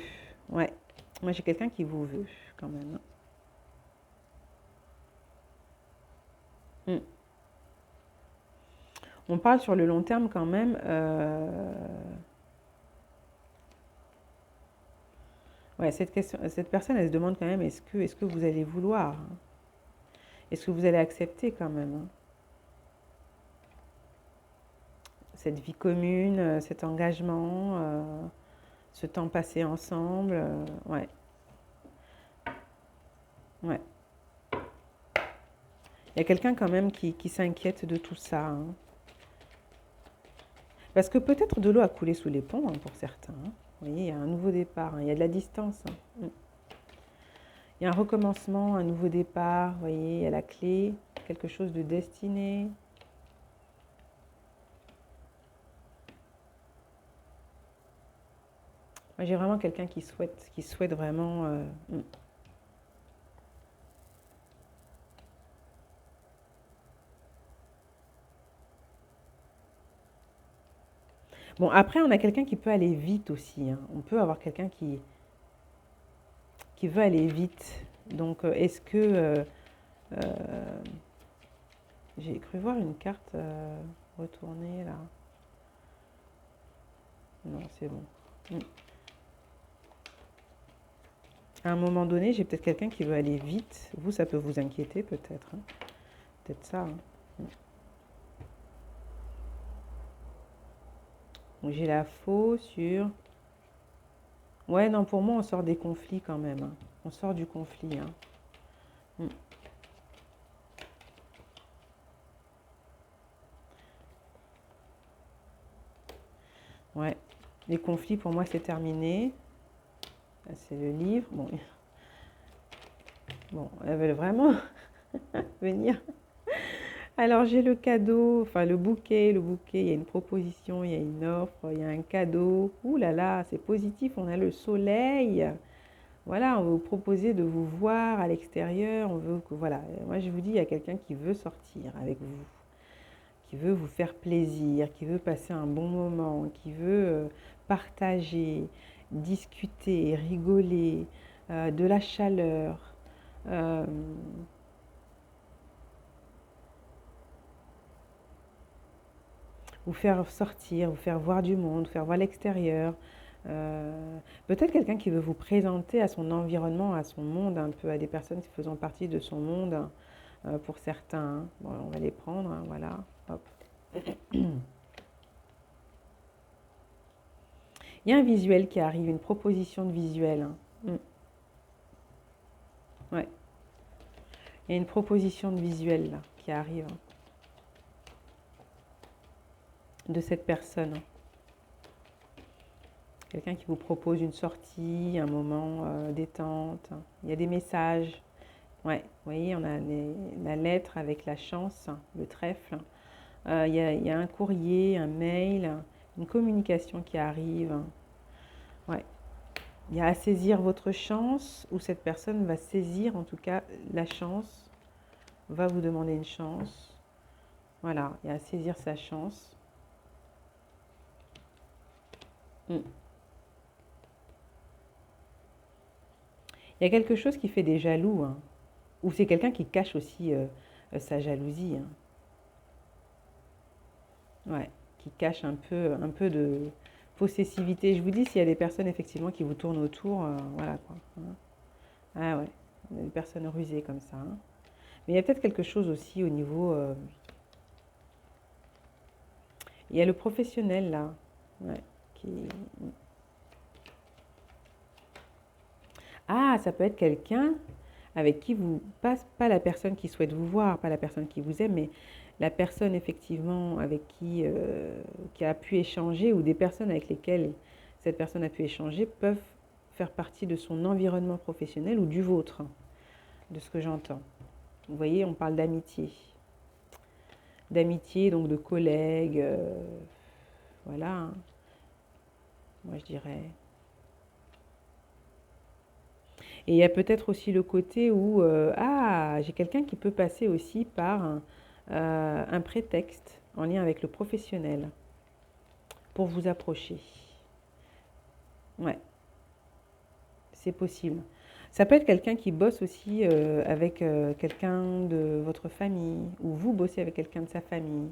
Ouais. Moi, j'ai quelqu'un qui vous veut, quand même. Hein. On parle sur le long terme quand même. Ouais, cette personne, elle se demande quand même est-ce que vous allez vouloir? Hein. Est-ce que vous allez accepter quand même? Hein, cette vie commune, cet engagement, ce temps passé ensemble. Ouais, ouais. Il y a quelqu'un quand même qui s'inquiète de tout ça. Hein. Parce que peut-être de l'eau a coulé sous les ponts hein, pour certains. Hein. Vous voyez, il y a un nouveau départ, hein, il y a de la distance. Hein. Il y a un recommencement, un nouveau départ, vous voyez, il y a la clé, quelque chose de destiné. Moi, j'ai vraiment quelqu'un qui souhaite vraiment. Bon, après, on a quelqu'un qui peut aller vite aussi. Hein. On peut avoir quelqu'un qui veut aller vite. Donc, est-ce que. Euh, j'ai cru voir une carte retournée là. Non, c'est bon. À un moment donné, j'ai peut-être quelqu'un qui veut aller vite. Vous, ça peut vous inquiéter peut-être. Hein. peut-être ça. Donc j'ai la faux sur... Ouais, non, pour moi, on sort des conflits quand même. Hein. On sort du conflit. Hein. Mm. Ouais. Les conflits, pour moi, c'est terminé. C'est le livre. Bon, elles veulent vraiment venir. Alors, j'ai le cadeau, enfin le bouquet. Il y a une proposition, il y a une offre, il y a un cadeau. Ouh là là, c'est positif, on a le soleil. Voilà, on veut vous proposer de vous voir à l'extérieur. On veut que, voilà, moi je vous dis, il y a quelqu'un qui veut sortir avec vous, qui veut vous faire plaisir, qui veut passer un bon moment, qui veut partager, discuter, rigoler, de la chaleur. euh, Vous faire sortir, vous faire voir du monde, vous faire voir l'extérieur. Peut-être quelqu'un qui veut vous présenter à son environnement, à son monde, un peu à des personnes faisant partie de son monde, pour certains. Hein. Bon, on va les prendre, hein, voilà. Hop. Il y a un visuel qui arrive, une proposition de visuel. Hein. Ouais. Il y a une proposition de visuel là, qui arrive hein, de cette personne. Hein. Quelqu'un qui vous propose une sortie, un moment détente. Il y a des messages. Ouais, vous voyez, on a la lettre avec la chance, le trèfle. Il y a un courrier, un mail, une communication qui arrive. Ouais. Il y a à saisir votre chance, ou cette personne va saisir en tout cas la chance, va vous demander une chance. Voilà, il y a à saisir sa chance. Mm. Il y a quelque chose qui fait des jaloux, hein, ou c'est quelqu'un qui cache aussi sa jalousie. Hein. Ouais, qui cache un peu de possessivité. Je vous dis, s'il y a des personnes effectivement qui vous tournent autour, voilà quoi. Hein. Ah ouais, des personnes rusées comme ça. Hein. Mais il y a peut-être quelque chose aussi au niveau... il y a le professionnel là, ouais, qui... Ah, ça peut être quelqu'un avec qui vous... Pas la personne qui souhaite vous voir, pas la personne qui vous aime, mais la personne effectivement avec qui a pu échanger ou des personnes avec lesquelles cette personne a pu échanger peuvent faire partie de son environnement professionnel ou du vôtre, de ce que j'entends. Vous voyez, on parle d'amitié. D'amitié, donc de collègues, voilà. Hein. Moi, je dirais. Et il y a peut-être aussi le côté où, ah, j'ai quelqu'un qui peut passer aussi par un prétexte en lien avec le professionnel pour vous approcher. Ouais, c'est possible. Ça peut être quelqu'un qui bosse aussi avec quelqu'un de votre famille, ou vous bossez avec quelqu'un de sa famille.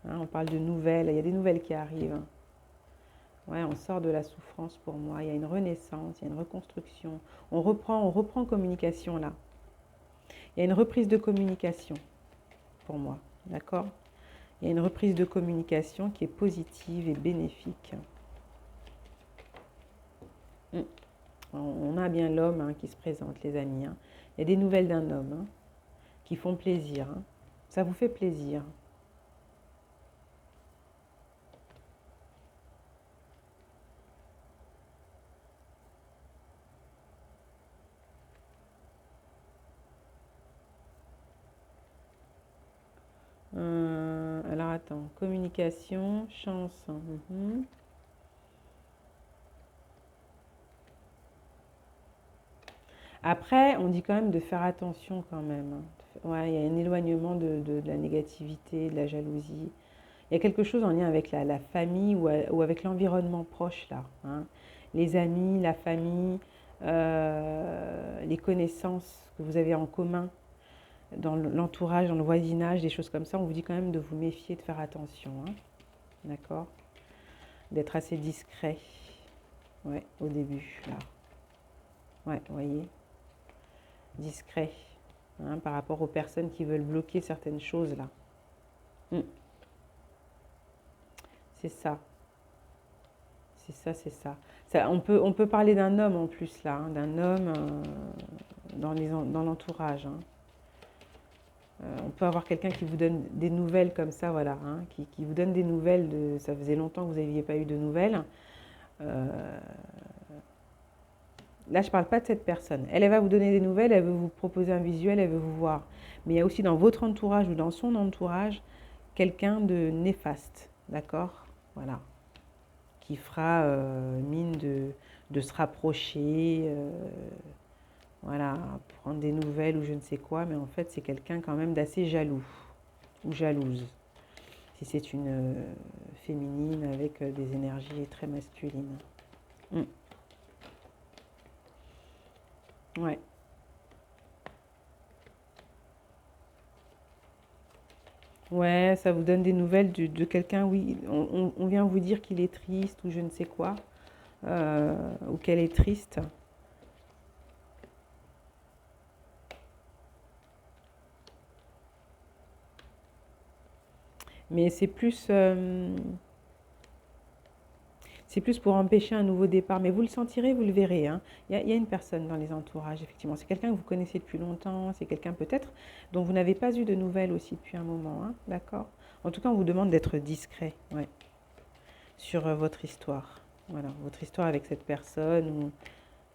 Hein, on parle de nouvelles, il y a des nouvelles qui arrivent. Ouais, on sort de la souffrance pour moi. Il y a une renaissance, il y a une reconstruction. On reprend communication là. Il y a une reprise de communication pour moi, d'accord? Il y a une reprise de communication qui est positive et bénéfique. Mm. On a bien l'homme hein, qui se présente, les amis. Hein. Il y a des nouvelles d'un homme hein, qui font plaisir. Hein. Ça vous fait plaisir. Alors attends, communication, chance. Mhm. Après, on dit quand même de faire attention quand même. Hein. Ouais, il y a un éloignement de la négativité, de la jalousie. Il y a quelque chose en lien avec la famille ou avec l'environnement proche là. Hein. Les amis, la famille, les connaissances que vous avez en commun dans l'entourage, dans le voisinage, des choses comme ça. On vous dit quand même de vous méfier, de faire attention. Hein. D'accord? D'être assez discret. Ouais, au début là. Ouais, vous voyez? Discret. hein, par rapport aux personnes qui veulent bloquer certaines choses là. Mm. C'est ça, c'est ça, c'est ça. On peut parler d'un homme en plus là, hein, d'un homme dans l'entourage, hein. On peut avoir quelqu'un qui vous donne des nouvelles comme ça, voilà, hein, qui vous donne des nouvelles ça faisait longtemps que vous n'aviez pas eu de nouvelles. Euh, Là, je ne parle pas de cette personne. Elle va vous donner des nouvelles, elle veut vous proposer un visuel, elle veut vous voir. Mais il y a aussi dans votre entourage ou dans son entourage quelqu'un de néfaste, d'accord? Voilà. Qui fera mine de se rapprocher, voilà, prendre des nouvelles ou je ne sais quoi. Mais en fait, c'est quelqu'un quand même d'assez jaloux ou jalouse. Si c'est une féminine avec des énergies très masculines. Mm. Ouais. Ouais, ça vous donne des nouvelles de quelqu'un, oui, on vient vous dire qu'il est triste ou je ne sais quoi, ou qu'elle est triste. Mais c'est plus pour empêcher un nouveau départ. Mais vous le sentirez, vous le verrez, hein. Il y a une personne dans les entourages, effectivement. C'est quelqu'un que vous connaissez depuis longtemps, c'est quelqu'un peut-être dont vous n'avez pas eu de nouvelles aussi depuis un moment, hein, d'accord? En tout cas, on vous demande d'être discret, ouais, sur votre histoire. Voilà, votre histoire avec cette personne, ou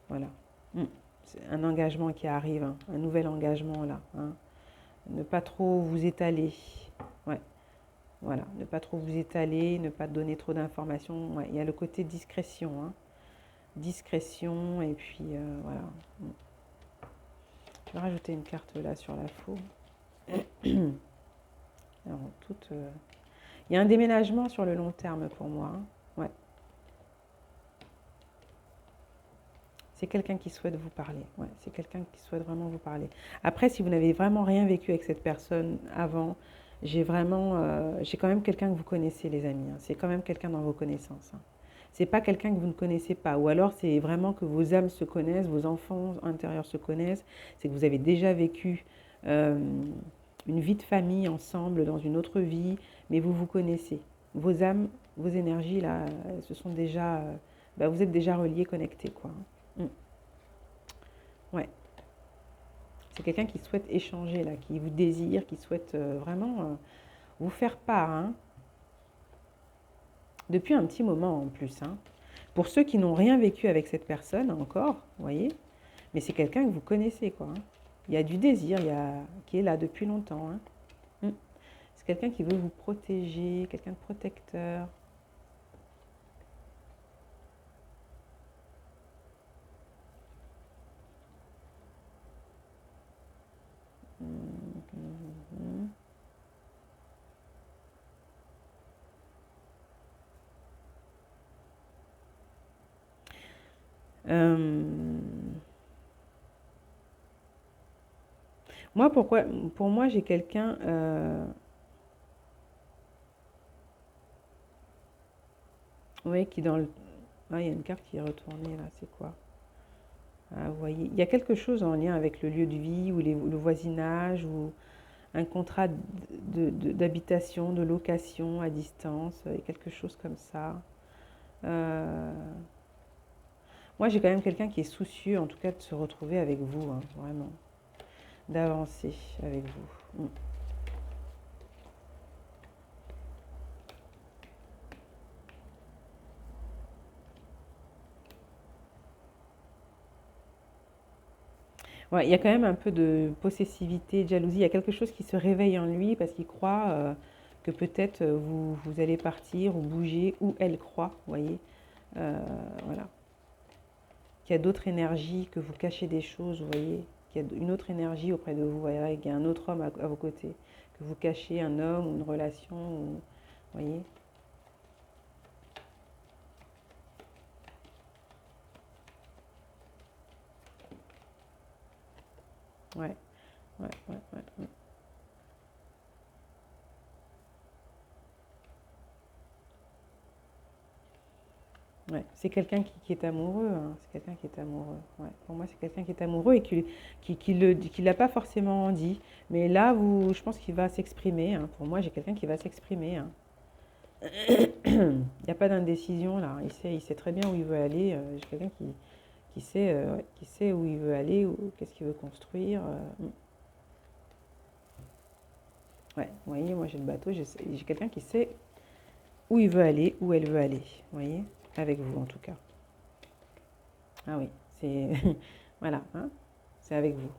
voilà. Mm. C'est un engagement qui arrive, hein, un nouvel engagement là, hein. Ne pas trop vous étaler. Ouais, voilà. Ne pas trop vous étaler, ne pas donner trop d'informations. Ouais, il y a le côté discrétion, hein. Discrétion, et puis voilà. Mm. Je vais rajouter une carte là sur la faux. Alors, il y a un déménagement sur le long terme pour moi, hein. Ouais. C'est quelqu'un qui souhaite vous parler. Ouais, c'est quelqu'un qui souhaite vraiment vous parler. Après, si vous n'avez vraiment rien vécu avec cette personne avant, j'ai quand même quelqu'un que vous connaissez, les amis, hein. C'est quand même quelqu'un dans vos connaissances, hein. C'est pas quelqu'un que vous ne connaissez pas. Ou alors, c'est vraiment que vos âmes se connaissent, vos enfants intérieurs se connaissent. C'est que vous avez déjà vécu euh, une vie de famille ensemble dans une autre vie, mais vous vous connaissez. Vos âmes, vos énergies, là, ce sont déjà, bah, vous êtes déjà reliés, connectés, quoi. Mm. Ouais, c'est quelqu'un qui souhaite échanger là, qui vous désire, qui souhaite vraiment vous faire part, hein, depuis un petit moment en plus, hein. Pour ceux qui n'ont rien vécu avec cette personne encore, vous voyez, mais c'est quelqu'un que vous connaissez, quoi, hein. Il y a du désir, qui est là depuis longtemps, hein. Mm. C'est quelqu'un qui veut vous protéger, quelqu'un de protecteur. Mhm. Euh, Moi, pour moi, j'ai quelqu'un. Oui, qui dans le. Ah, il y a une carte qui est retournée là, c'est quoi? Ah, vous voyez, il y a quelque chose en lien avec le lieu de vie ou le voisinage ou un contrat d'habitation, de location à distance, quelque chose comme ça. Euh, Moi, j'ai quand même quelqu'un qui est soucieux, en tout cas, de se retrouver avec vous, hein, vraiment, d'avancer avec vous. Mm. Ouais, il y a quand même un peu de possessivité, de jalousie. Il y a quelque chose qui se réveille en lui parce qu'il croit que peut-être vous allez partir ou bouger, ou elle croit, vous voyez. Euh, voilà. Qu'il y a d'autres énergies, que vous cachez des choses, vous voyez. Qu'il y a une autre énergie auprès de vous, vous voyez, qu'il y a un autre homme à vos côtés. Que vous cachez un homme ou une relation, vous voyez. Ouais, ouais, ouais, ouais, ouais. Ouais, c'est quelqu'un qui est amoureux, hein. C'est quelqu'un qui est amoureux. Ouais. Pour moi, c'est quelqu'un qui est amoureux et qui l'a pas forcément dit. Mais là, je pense qu'il va s'exprimer, hein. Pour moi, j'ai quelqu'un qui va s'exprimer, hein. Il n'y a pas d'indécision là. Il sait très bien où il veut aller. J'ai quelqu'un ouais, qui sait où il veut aller, ou qu'est-ce qu'il veut construire. Ouais, vous voyez, moi j'ai le bateau, j'ai quelqu'un qui sait où il veut aller, où elle veut aller. Vous voyez, avec vous en tout cas. Ah oui, c'est voilà, hein, c'est avec vous.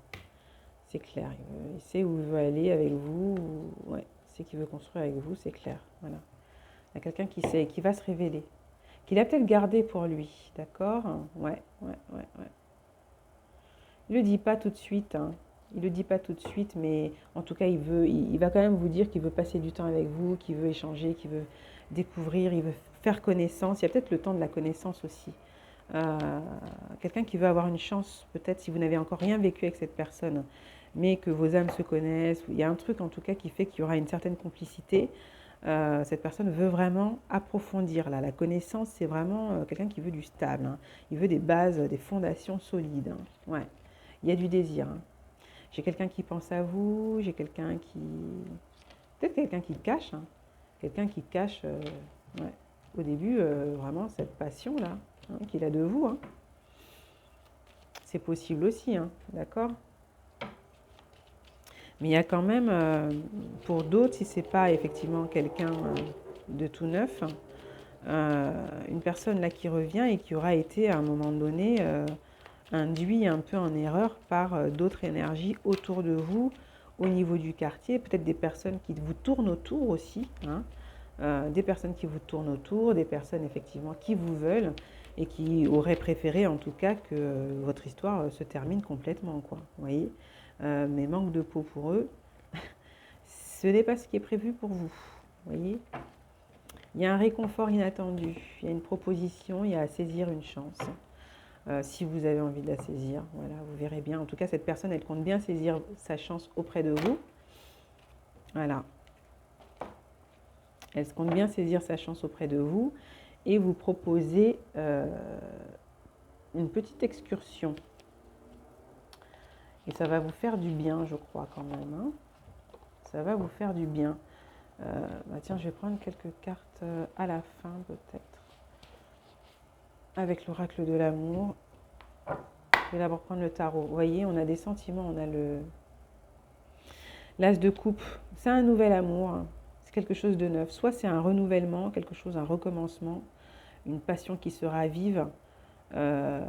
C'est clair. Il sait où il veut aller avec vous. Ouais, c'est qu'il veut construire avec vous, c'est clair. Voilà. Il y a quelqu'un qui sait, qui va se révéler, qu'il a peut-être gardé pour lui, d'accord? Ouais, ouais, ouais, ouais. Il le dit pas tout de suite, hein. Il le dit pas tout de suite, mais en tout cas, il va quand même vous dire qu'il veut passer du temps avec vous, qu'il veut échanger, qu'il veut découvrir, il veut faire connaissance. Il y a peut-être le temps de la connaissance aussi. Euh, Quelqu'un qui veut avoir une chance, peut-être si vous n'avez encore rien vécu avec cette personne, mais que vos âmes se connaissent. Il y a un truc en tout cas qui fait qu'il y aura une certaine complicité. Cette personne veut vraiment approfondir. Là, la connaissance, c'est vraiment quelqu'un qui veut du stable, hein. Il veut des bases, des fondations solides, hein. Ouais, il y a du désir, hein. J'ai quelqu'un qui pense à vous, j'ai quelqu'un qui... Peut-être quelqu'un qui cache, hein. Quelqu'un qui cache, ouais, au début, vraiment cette passion-là, hein, qu'il a de vous, hein. C'est possible aussi, hein, d'accord? Mais il y a quand même, pour d'autres, si c'est pas effectivement quelqu'un de tout neuf, une personne là qui revient et qui aura été à un moment donné induit un peu en erreur par d'autres énergies autour de vous, au niveau du quartier, peut-être des personnes qui vous tournent autour aussi, hein, des personnes qui vous tournent autour, des personnes effectivement qui vous veulent et qui auraient préféré en tout cas que votre histoire se termine complètement, quoi. Vous voyez, mais manque de peau pour eux, ce n'est pas ce qui est prévu pour vous. Vous voyez, il y a un réconfort inattendu, il y a une proposition, il y a à saisir une chance. Si vous avez envie de la saisir, voilà, vous verrez bien. En tout cas, cette personne, elle compte bien saisir sa chance auprès de vous. Voilà. Elle compte bien saisir sa chance auprès de vous et vous proposer une petite excursion. Et ça va vous faire du bien, je crois, quand même, hein. Ça va vous faire du bien. Bah tiens, je vais prendre quelques cartes à la fin, peut-être. Avec l'oracle de l'amour. Je vais d'abord prendre le tarot. Vous voyez, on a des sentiments, on a l'as de coupe. C'est un nouvel amour, hein. C'est quelque chose de neuf. Soit c'est un renouvellement, quelque chose, un recommencement, une passion qui se ravive. Une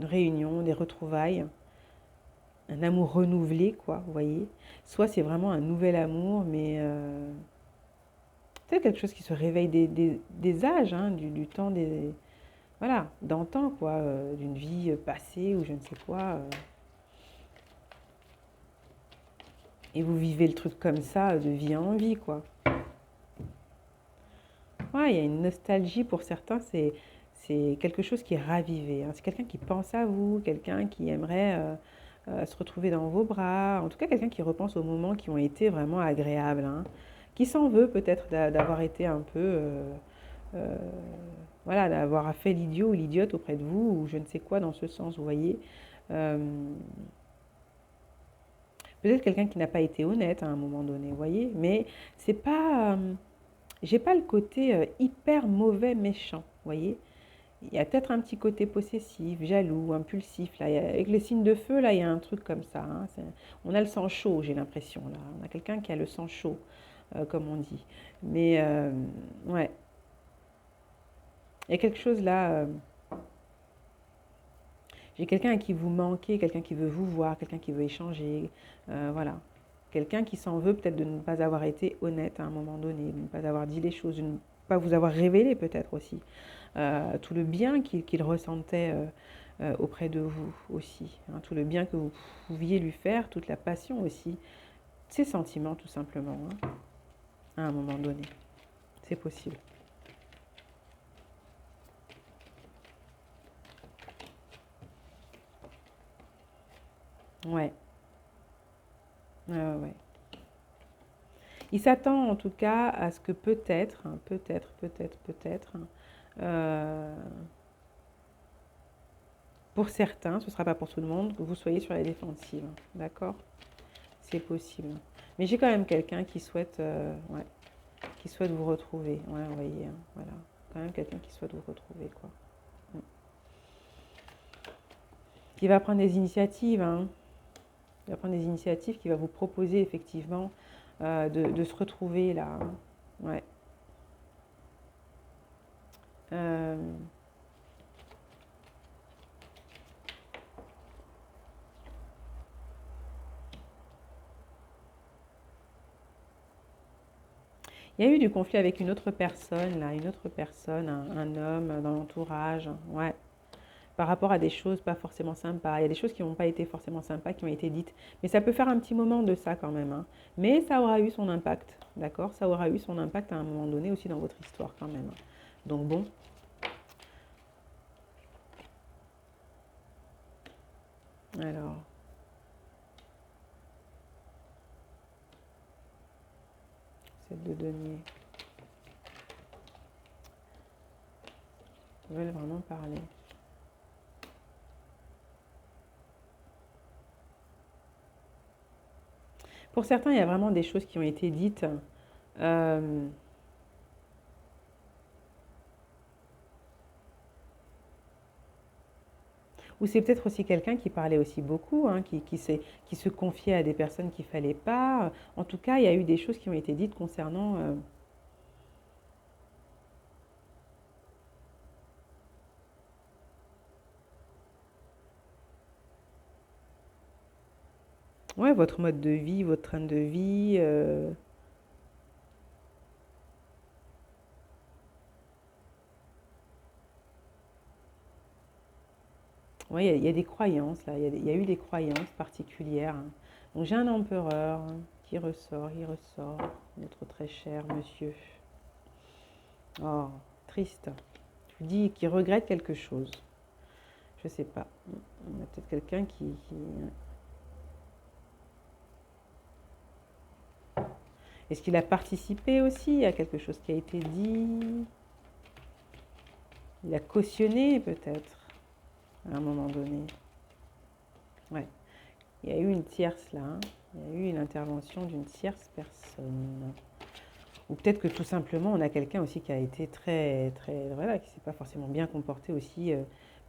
réunion, des retrouvailles, un amour renouvelé, quoi, vous voyez. Soit c'est vraiment un nouvel amour, mais peut-être quelque chose qui se réveille des âges, hein, du temps des... Voilà, d'antan, quoi, d'une vie passée ou je ne sais quoi. Et vous vivez le truc comme ça, de vie en vie, quoi. Ouais, il y a une nostalgie pour certains, c'est quelque chose qui est ravivé, hein. C'est quelqu'un qui pense à vous, quelqu'un qui aimerait se retrouver dans vos bras, en tout cas quelqu'un qui repense aux moments qui ont été vraiment agréables, hein. Qui s'en veut peut-être d'avoir été un peu, euh, voilà, d'avoir fait l'idiot ou l'idiote auprès de vous, ou je ne sais quoi dans ce sens, vous voyez. Euh, Peut-être quelqu'un qui n'a pas été honnête à un moment donné, vous voyez, mais c'est pas... j'ai pas le côté hyper mauvais, méchant, vous voyez. Il y a peut-être un petit côté possessif, jaloux, impulsif. Là. Avec les signes de feu, là, il y a un truc comme ça, hein. On a le sang chaud, j'ai l'impression. Là. On a quelqu'un qui a le sang chaud, comme on dit. Mais, ouais, il y a quelque chose là. J'ai quelqu'un à qui vous manquez, quelqu'un qui veut vous voir, quelqu'un qui veut échanger. Voilà. Quelqu'un qui s'en veut peut-être de ne pas avoir été honnête à un moment donné, de ne pas avoir dit les choses, de ne pas vous avoir révélé peut-être aussi. Tout le bien qu'il ressentait auprès de vous aussi, hein, tout le bien que vous pouviez lui faire, toute la passion aussi, ses sentiments tout simplement, hein, à un moment donné. C'est possible. Ouais, ouais. Il s'attend en tout cas à ce que peut-être, pour certains, ce ne sera pas pour tout le monde, que vous soyez sur la défensive. D'accord? C'est possible. Mais j'ai quand même quelqu'un ouais, qui souhaite vous retrouver. Ouais, vous voyez, hein, voilà. Quand même quelqu'un qui souhaite vous retrouver, quoi. Mm. Qui va prendre des initiatives, hein. Il va prendre des initiatives, qui va vous proposer effectivement de se retrouver là, hein. Ouais. Euh, Il y a eu du conflit avec une autre personne, là, une autre personne, un homme dans l'entourage, ouais, par rapport à des choses pas forcément sympas. Il y a des choses qui n'ont pas été forcément sympas, qui ont été dites. Mais ça peut faire un petit moment de ça quand même, hein. Mais ça aura eu son impact, d'accord? Ça aura eu son impact à un moment donné aussi dans votre histoire quand même, hein. Donc bon, alors, c'est de denier. Ils veulent vraiment parler. Pour certains, il y a vraiment des choses qui ont été dites. euh, Ou c'est peut-être aussi quelqu'un qui parlait aussi beaucoup, hein, qui se confiait à des personnes qu'il ne fallait pas. En tout cas, il y a eu des choses qui ont été dites concernant... ouais, votre mode de vie, votre train de vie. Ouais, il y a des croyances, là. Il y a eu des croyances particulières, hein. Donc j'ai un empereur, hein, qui ressort, il ressort. Notre très cher monsieur. Oh, triste. Je vous dis qu'il regrette quelque chose. Je sais pas. Il y a peut-être quelqu'un Est-ce qu'il a participé aussi à quelque chose qui a été dit? Il a cautionné peut-être à un moment donné. Ouais. Il y a eu une tierce là, hein. Il y a eu une intervention d'une tierce personne. Ou peut-être que tout simplement on a quelqu'un aussi qui a été très, très, voilà, qui s'est pas forcément bien comporté aussi,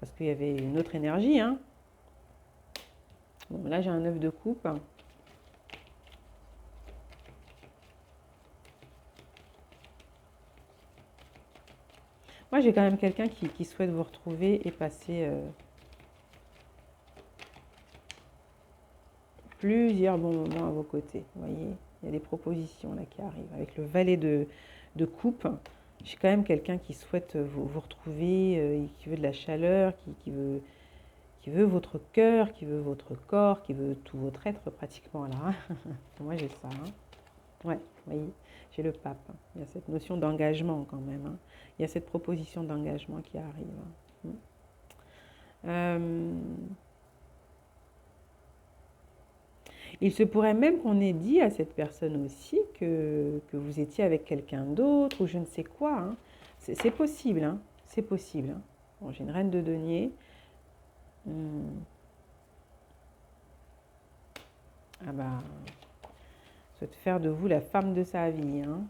parce qu'il y avait une autre énergie, hein. Bon, là j'ai un œuf de coupe. Moi j'ai quand même quelqu'un qui souhaite vous retrouver et passer plusieurs bons moments à vos côtés. Vous voyez, il y a des propositions là qui arrivent. Avec le valet de coupe, j'ai quand même quelqu'un qui souhaite vous retrouver, qui veut de la chaleur, qui veut votre cœur, qui veut votre corps, qui veut tout votre être pratiquement là, hein. Moi j'ai ça, hein. Ouais, vous voyez, j'ai le pape, hein. Il y a cette notion d'engagement quand même, hein. Il y a cette proposition d'engagement qui arrive, hein. Euh, Il se pourrait même qu'on ait dit à cette personne aussi que vous étiez avec quelqu'un d'autre ou je ne sais quoi, hein. C'est possible, hein. C'est possible, hein. Bon, j'ai une reine de denier. Hmm. Ah bah, souhaite faire de vous la femme de sa vie, hein.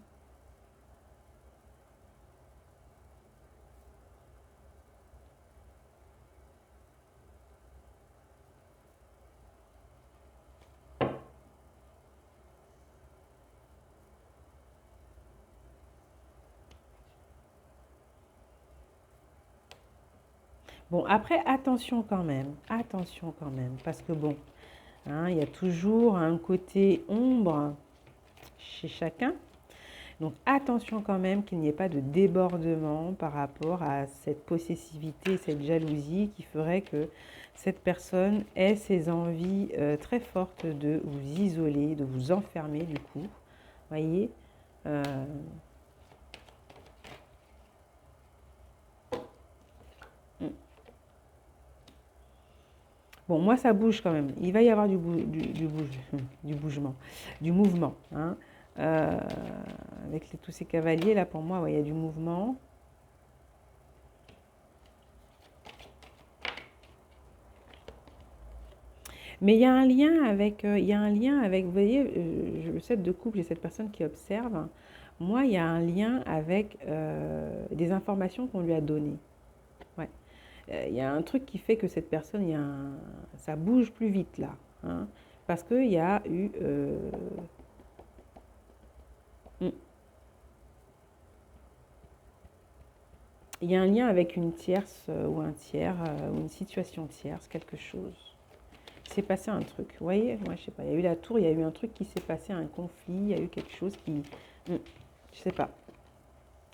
Bon, après, attention quand même, parce que bon, hein, il y a toujours un côté ombre chez chacun. Donc attention quand même qu'il n'y ait pas de débordement par rapport à cette possessivité, cette jalousie qui ferait que cette personne ait ces envies très fortes de vous isoler, de vous enfermer du coup. Voyez. Euh, mm. Bon, moi ça bouge quand même. Il va y avoir du bougement, du mouvement, hein. Euh, avec tous ces cavaliers, là, pour moi, ouais, il y a du mouvement. Mais il y a un lien avec, vous voyez, le 7 de couple et cette personne qui observe. Moi, il y a un lien avec des informations qu'on lui a données. Ouais. Il y a un truc qui fait que cette personne, ça bouge plus vite là, hein, parce qu'il y a eu, mm, il y a un lien avec une tierce ou un tiers ou une situation tierce, quelque chose. Il s'est passé un truc, vous voyez, moi je sais pas, il y a eu la tour, il y a eu un truc qui s'est passé, un conflit, il y a eu quelque chose qui, je sais pas,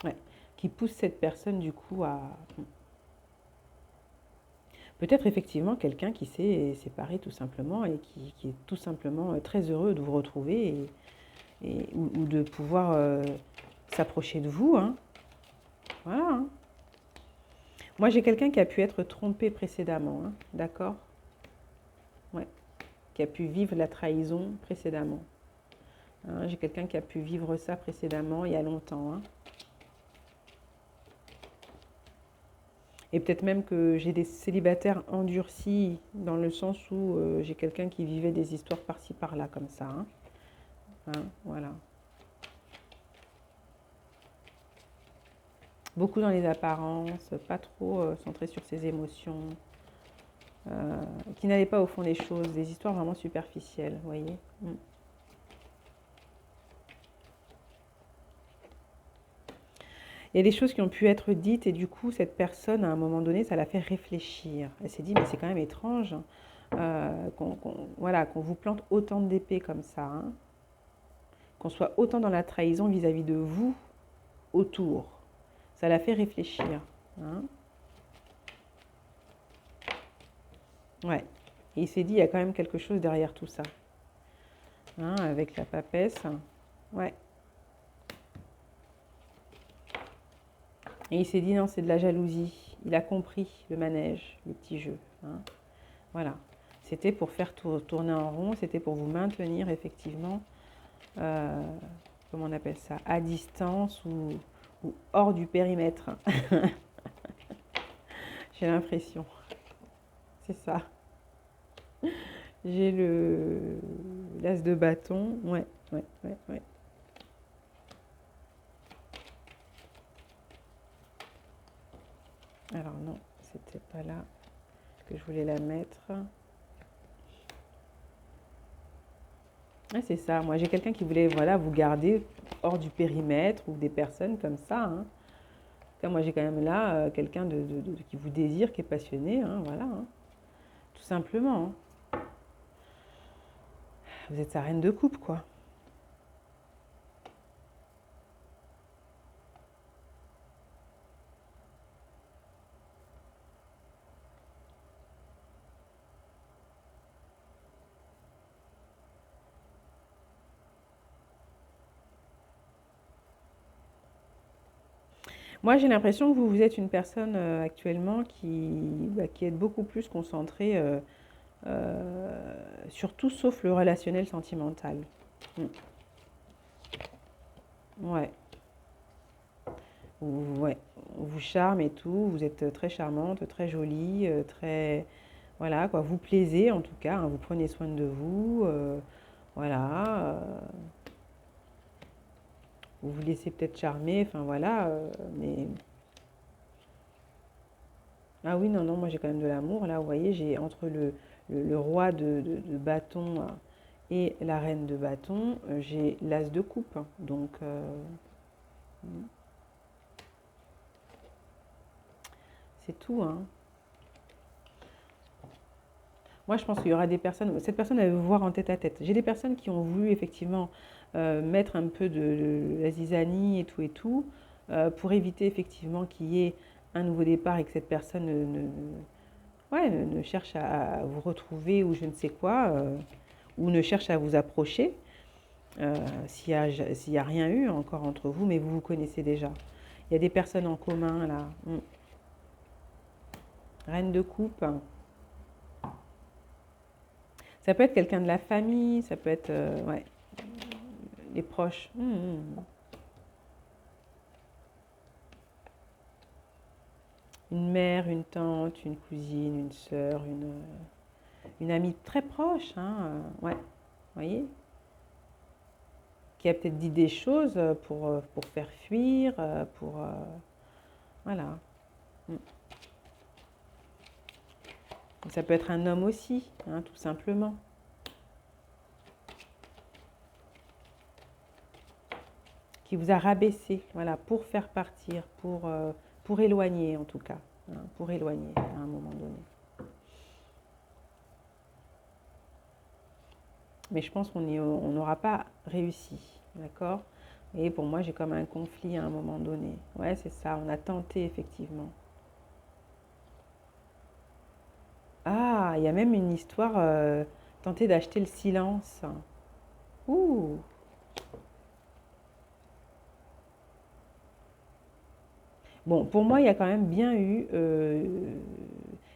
ouais, qui pousse cette personne du coup à, peut-être effectivement quelqu'un qui s'est séparé tout simplement et qui est tout simplement très heureux de vous retrouver ou de pouvoir s'approcher de vous, hein. Voilà, hein. Moi j'ai quelqu'un qui a pu être trompé précédemment, hein, d'accord? Ouais, qui a pu vivre la trahison précédemment, hein. J'ai quelqu'un qui a pu vivre ça précédemment il y a longtemps, hein. Et peut-être même que j'ai des célibataires endurcis dans le sens où j'ai quelqu'un qui vivait des histoires par-ci par-là comme ça, hein. Hein, voilà. Beaucoup dans les apparences, pas trop centré sur ses émotions, qui n'allait pas au fond des choses, des histoires vraiment superficielles, vous voyez. Il y a des choses qui ont pu être dites et du coup, cette personne, à un moment donné, ça l'a fait réfléchir. Elle s'est dit, mais c'est quand même étrange voilà, qu'on vous plante autant d'épées comme ça, hein, qu'on soit autant dans la trahison vis-à-vis de vous autour. Ça l'a fait réfléchir, hein. Ouais. Et il s'est dit, il y a quand même quelque chose derrière tout ça, hein, avec la papesse. Ouais. Et il s'est dit, non, c'est de la jalousie. Il a compris le manège, le petit jeu, hein. Voilà. C'était pour faire tourner en rond, c'était pour vous maintenir effectivement, euh, comment on appelle ça, à distance ou hors du périmètre. J'ai l'impression. C'est ça. J'ai l'as de bâton. Ouais, ouais, ouais, ouais. Alors non, c'était pas là que je voulais la mettre. Ah, c'est ça. Moi, j'ai quelqu'un qui voulait, voilà, vous garder hors du périmètre ou des personnes comme ça, hein. Moi, j'ai quand même là quelqu'un qui vous désire, qui est passionné, hein, voilà, hein, tout simplement, hein. Vous êtes sa reine de coupe, quoi. Moi, j'ai l'impression que vous êtes une personne actuellement qui est beaucoup plus concentrée sur tout sauf le relationnel sentimental. Mm. Ouais, ouais, on vous charme et tout, vous êtes très charmante, très jolie, très... Voilà, quoi, vous plaisez en tout cas, hein, vous prenez soin de vous, voilà, vous vous laissez peut-être charmer, enfin voilà, mais... Ah oui, non, non, moi j'ai quand même de l'amour, là, vous voyez, j'ai entre le roi de bâton et la reine de bâton, j'ai l'as de coupe, hein. Donc, c'est tout, hein. Moi, je pense qu'il y aura des personnes, cette personne, elle veut vous voir en tête à tête. J'ai des personnes qui ont voulu effectivement mettre un peu de la zizanie et tout, pour éviter effectivement qu'il y ait un nouveau départ et que cette personne ouais, ne cherche à vous retrouver ou je ne sais quoi, ou ne cherche à vous approcher, s'il y a rien eu encore entre vous, mais vous vous connaissez déjà. Il y a des personnes en commun là. Reine de coupe. Ça peut être quelqu'un de la famille, ça peut être ouais, les proches. Une mère, une tante, une cousine, une sœur, une amie très proche, hein, ouais, vous voyez, qui a peut-être dit des choses pour faire fuir, voilà. Mm. Ça peut être un homme aussi, hein, tout simplement. Qui vous a rabaissé, voilà, pour faire partir, pour éloigner en tout cas, hein, pour éloigner à un moment donné. Mais je pense on n'aura pas réussi, d'accord? Et pour moi, j'ai comme un conflit à un moment donné. Ouais, c'est ça, on a tenté effectivement. Ah, il y a même une histoire, tenter d'acheter le silence. Ouh, bon, pour moi, il y a quand même bien eu, il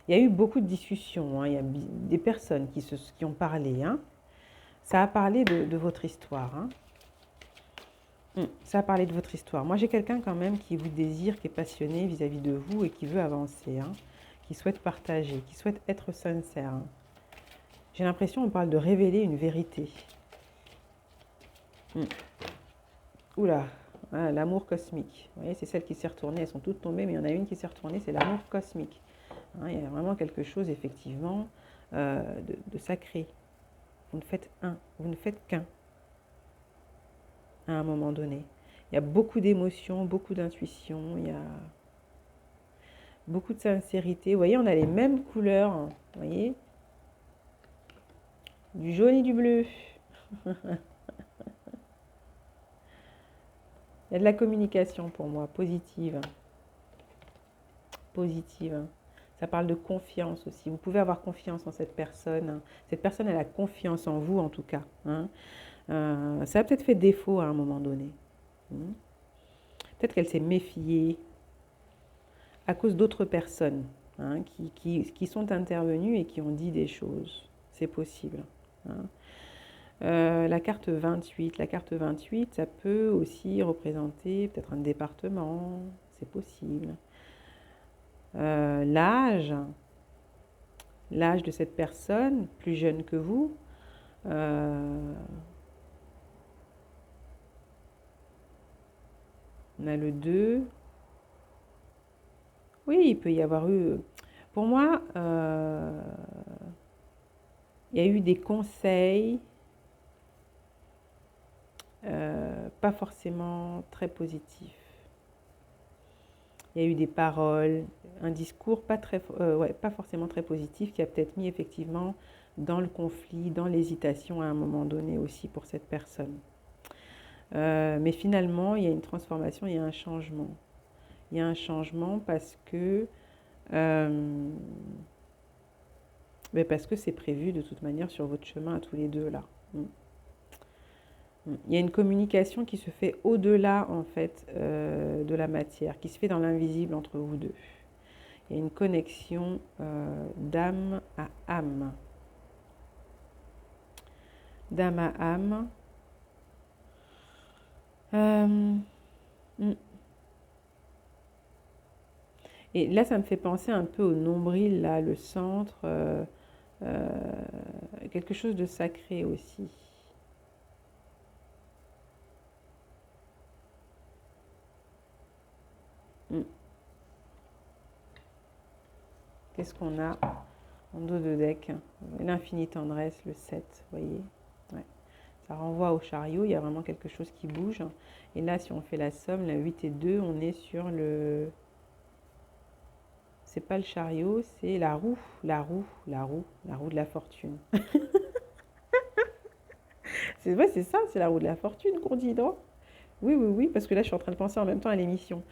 y a eu beaucoup de discussions, hein. Il y a des personnes qui ont parlé, hein. Ça a parlé de votre histoire, hein. Ça a parlé de votre histoire. Moi, j'ai quelqu'un quand même qui vous désire, qui est passionné vis-à-vis de vous et qui veut avancer, hein, qui souhaite partager, qui souhaite être sincère, hein. J'ai l'impression qu'on parle de révéler une vérité. Mm. Oula, ah, l'amour cosmique. Vous voyez, c'est celle qui s'est retournée. Elles sont toutes tombées, mais il y en a une qui s'est retournée, c'est l'amour cosmique. Hein, il y a vraiment quelque chose, effectivement, de sacré. Vous ne faites vous ne faites qu'un à un moment donné. Il y a beaucoup d'émotions, beaucoup d'intuition, il y a beaucoup de sincérité. Vous voyez, on a les mêmes couleurs, hein, vous voyez, du jaune et du bleu. Il y a de la communication pour moi, positive. Positive. Ça parle de confiance aussi. Vous pouvez avoir confiance en cette personne. Cette personne, elle a confiance en vous en tout cas, hein. Ça a peut-être fait défaut à un moment donné. Peut-être qu'elle s'est méfiée à cause d'autres personnes, hein, qui sont intervenues et qui ont dit des choses. C'est possible, hein. La carte 28. La carte 28, ça peut aussi représenter peut-être un département. C'est possible. L'âge de cette personne, plus jeune que vous. On a le 2. Oui, il peut y avoir eu... Pour moi, il y a eu des conseils pas forcément très positifs. Il y a eu des paroles, un discours pas forcément très positif qui a peut-être mis effectivement dans le conflit, dans l'hésitation à un moment donné aussi pour cette personne. Mais finalement, il y a une transformation, il y a un changement. Il y a un changement parce que c'est prévu de toute manière sur votre chemin à tous les deux là. Il y a une communication qui se fait au-delà en fait de la matière, qui se fait dans l'invisible entre vous deux. Il y a une connexion d'âme à âme. D'âme à âme. Et là, ça me fait penser un peu au nombril, là, le centre, quelque chose de sacré aussi. Qu'est-ce qu'on a en dos de deck? L'infinie tendresse, le 7, vous voyez, ouais. Ça renvoie au chariot, il y a vraiment quelque chose qui bouge. Et là, si on fait la somme, la 8 et 2, on est sur le... C'est pas le chariot, c'est la roue de la fortune. C'est vrai, c'est ça, c'est la roue de la fortune qu'on dit, non? Oui, oui, oui, parce que là, je suis en train de penser en même temps à l'émission.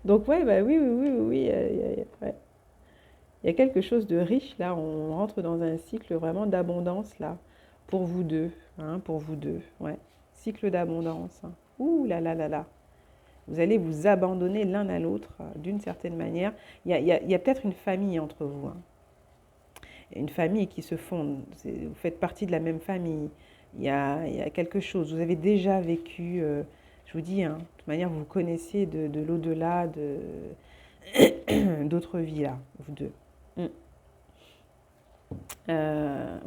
Donc, ouais, bah oui, oui, oui, oui, oui, ouais. Il y a quelque chose de riche, là, on rentre dans un cycle vraiment d'abondance, là, pour vous deux, hein, pour vous deux, ouais. Cycle d'abondance, hein. Ouh là là là là. Vous allez vous abandonner l'un à l'autre d'une certaine manière. Il y a peut-être une famille entre vous, hein. une famille qui se fonde. Vous faites partie de la même famille. Il y a quelque chose. Vous avez déjà vécu, je vous dis, hein, de toute manière, vous vous connaissez de l'au-delà, d'autres vies, là, vous deux. Mm.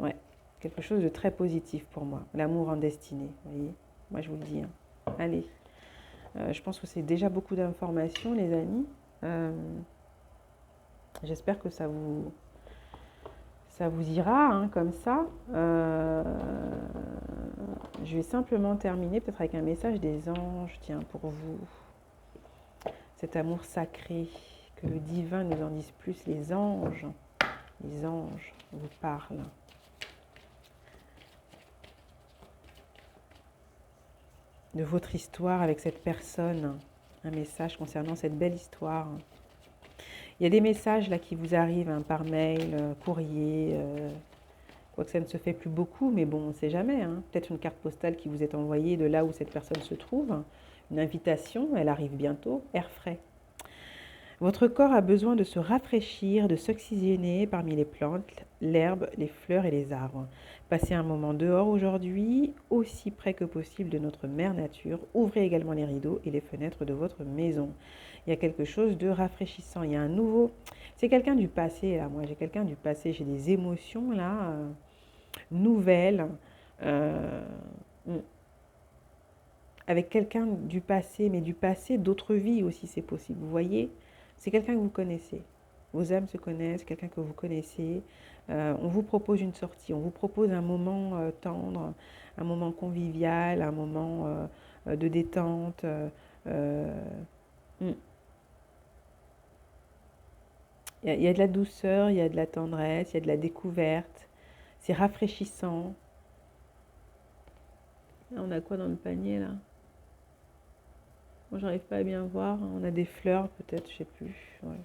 Ouais, quelque chose de très positif pour moi. L'amour en destinée, vous voyez. Moi, je vous le dis. Hein. Allez, je pense que c'est déjà beaucoup d'informations, les amis. J'espère que ça vous ira hein, comme ça. Je vais simplement terminer peut-être avec un message des anges, tiens, pour vous. Cet amour sacré, que le divin nous en dise plus, les anges vous parlent. De votre histoire avec cette personne, un message concernant cette belle histoire. Il y a des messages là qui vous arrivent hein, par mail, courrier, quoique ça ne se fait plus beaucoup, mais bon, on ne sait jamais. Hein. Peut-être une carte postale qui vous est envoyée de là où cette personne se trouve, une invitation, elle arrive bientôt, air frais. Votre corps a besoin de se rafraîchir, de s'oxygéner parmi les plantes, l'herbe, les fleurs et les arbres. Passez un moment dehors aujourd'hui, aussi près que possible de notre mère nature. Ouvrez également les rideaux et les fenêtres de votre maison. Il y a quelque chose de rafraîchissant. Il y a un nouveau... C'est quelqu'un du passé, là. Moi, j'ai quelqu'un du passé. J'ai des émotions, là, nouvelles. Avec quelqu'un du passé, mais du passé d'autres vies aussi, c'est possible. Vous voyez ? C'est quelqu'un que vous connaissez. Vos âmes se connaissent, quelqu'un que vous connaissez. On vous propose une sortie, on vous propose un moment tendre, un moment convivial, un moment de détente. Il y a de la douceur, il y a de la tendresse, il y a de la découverte. C'est rafraîchissant. Là, on a quoi dans le panier, là ? Moi, j'arrive pas à bien voir. On a des fleurs, peut-être, je sais plus. Ouais,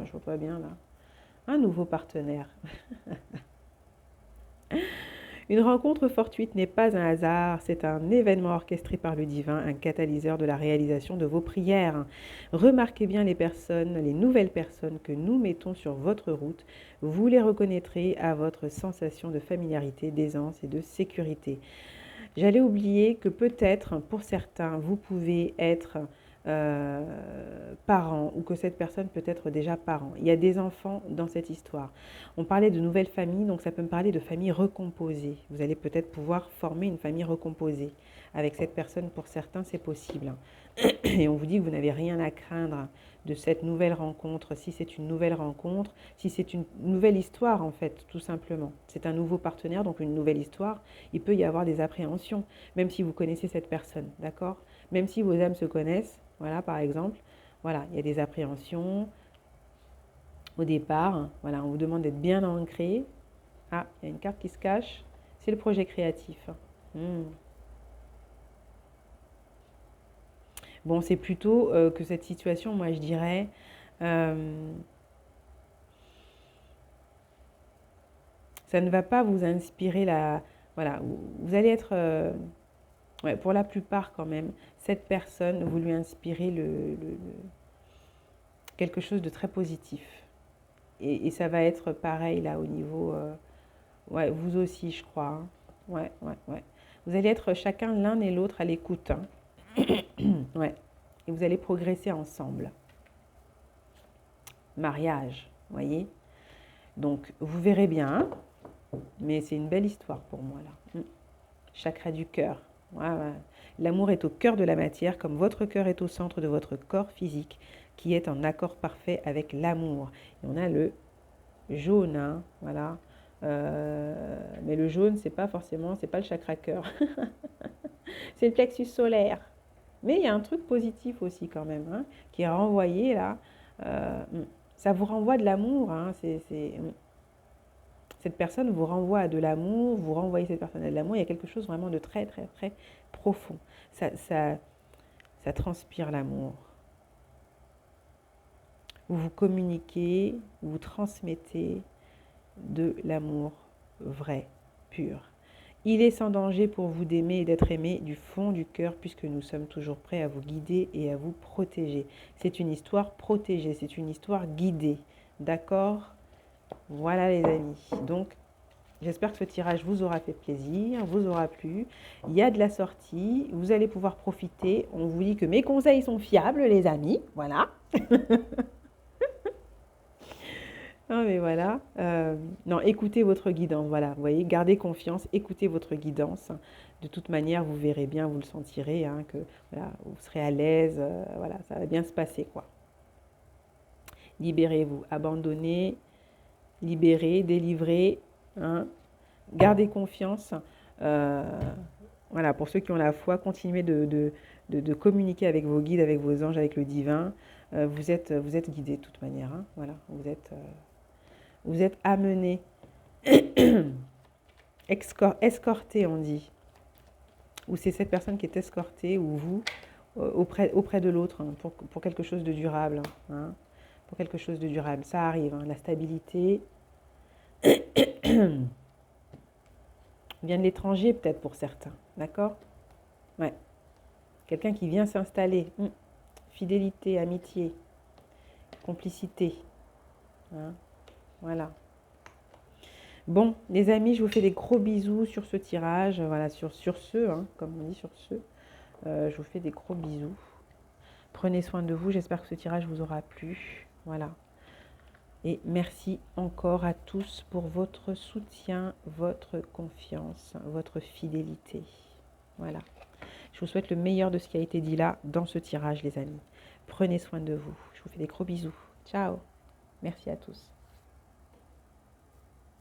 je vois pas bien, là. Un nouveau partenaire. Une rencontre fortuite n'est pas un hasard, c'est un événement orchestré par le divin, un catalyseur de la réalisation de vos prières. Remarquez bien les personnes, les nouvelles personnes que nous mettons sur votre route. Vous les reconnaîtrez à votre sensation de familiarité, d'aisance et de sécurité. J'allais oublier que peut-être, pour certains, vous pouvez être parents ou que cette personne peut être déjà parent. Il y a des enfants dans cette histoire. On parlait de nouvelles familles, donc ça peut me parler de famille recomposée. Vous allez peut-être pouvoir former une famille recomposée. Avec cette personne, pour certains, c'est possible. Et on vous dit que vous n'avez rien à craindre de cette nouvelle rencontre, si c'est une nouvelle rencontre, si c'est une nouvelle histoire en fait, tout simplement. C'est un nouveau partenaire, donc une nouvelle histoire. Il peut y avoir des appréhensions, même si vous connaissez cette personne, d'accord ? Même si vos âmes se connaissent, voilà, par exemple, voilà, il y a des appréhensions au départ. Voilà, on vous demande d'être bien ancré. Ah, il y a une carte qui se cache. C'est le projet créatif. Bon, c'est plutôt que cette situation, moi je dirais, ça ne va pas vous inspirer la... Voilà, vous allez être, ouais, pour la plupart quand même, cette personne, vous lui inspirez quelque chose de très positif. Et ça va être pareil là au niveau... ouais, vous aussi, je crois. Hein. Ouais. Vous allez être chacun l'un et l'autre à l'écoute. Hein. Ouais. Et vous allez progresser ensemble. Mariage, voyez. Donc, vous verrez bien. Mais c'est une belle histoire pour moi là. Chakra du cœur. Ouais. L'amour est au cœur de la matière, comme votre cœur est au centre de votre corps physique, qui est en accord parfait avec l'amour. Et on a le jaune, hein, voilà. Mais le jaune, c'est pas le chakra cœur. C'est le plexus solaire. Mais il y a un truc positif aussi quand même, hein, qui est renvoyé là. Ça vous renvoie de l'amour. Hein, cette personne vous renvoie à de l'amour, vous renvoyez cette personne à de l'amour. Il y a quelque chose vraiment de très, très, très profond. Ça transpire l'amour. Vous communiquez, vous transmettez de l'amour vrai, pur. Il est sans danger pour vous d'aimer et d'être aimé du fond du cœur, puisque nous sommes toujours prêts à vous guider et à vous protéger. C'est une histoire protégée, c'est une histoire guidée. D'accord ? Voilà les amis. Donc, j'espère que ce tirage vous aura fait plaisir, vous aura plu. Il y a de la sortie, vous allez pouvoir profiter. On vous dit que mes conseils sont fiables, les amis. Voilà. Non, mais voilà. Non, écoutez votre guidance. Voilà, vous voyez, gardez confiance, écoutez votre guidance. De toute manière, vous verrez bien, vous le sentirez, hein, que voilà, vous serez à l'aise. Voilà, ça va bien se passer, quoi. Libérez-vous, abandonnez, libérez, délivrez. Hein. Gardez confiance. Euh, voilà, pour ceux qui ont la foi, continuez de communiquer avec vos guides, avec vos anges, avec le divin. Vous êtes guidés de toute manière. Hein, voilà, vous êtes amenés, escortés, on dit. Ou c'est cette personne qui est escortée, ou vous, auprès de l'autre, hein, pour quelque chose de durable. Hein, pour quelque chose de durable. Ça arrive, hein, la stabilité. Vient de l'étranger peut-être pour certains, d'accord? Ouais. Quelqu'un qui vient s'installer. Fidélité, amitié, complicité. Hein, voilà. Bon, les amis, je vous fais des gros bisous sur ce tirage. Voilà, sur ce, hein, comme on dit, sur ce. Je vous fais des gros bisous. Prenez soin de vous. J'espère que ce tirage vous aura plu. Voilà. Et merci encore à tous pour votre soutien, votre confiance, votre fidélité. Voilà. Je vous souhaite le meilleur de ce qui a été dit là dans ce tirage, les amis. Prenez soin de vous. Je vous fais des gros bisous. Ciao. Merci à tous.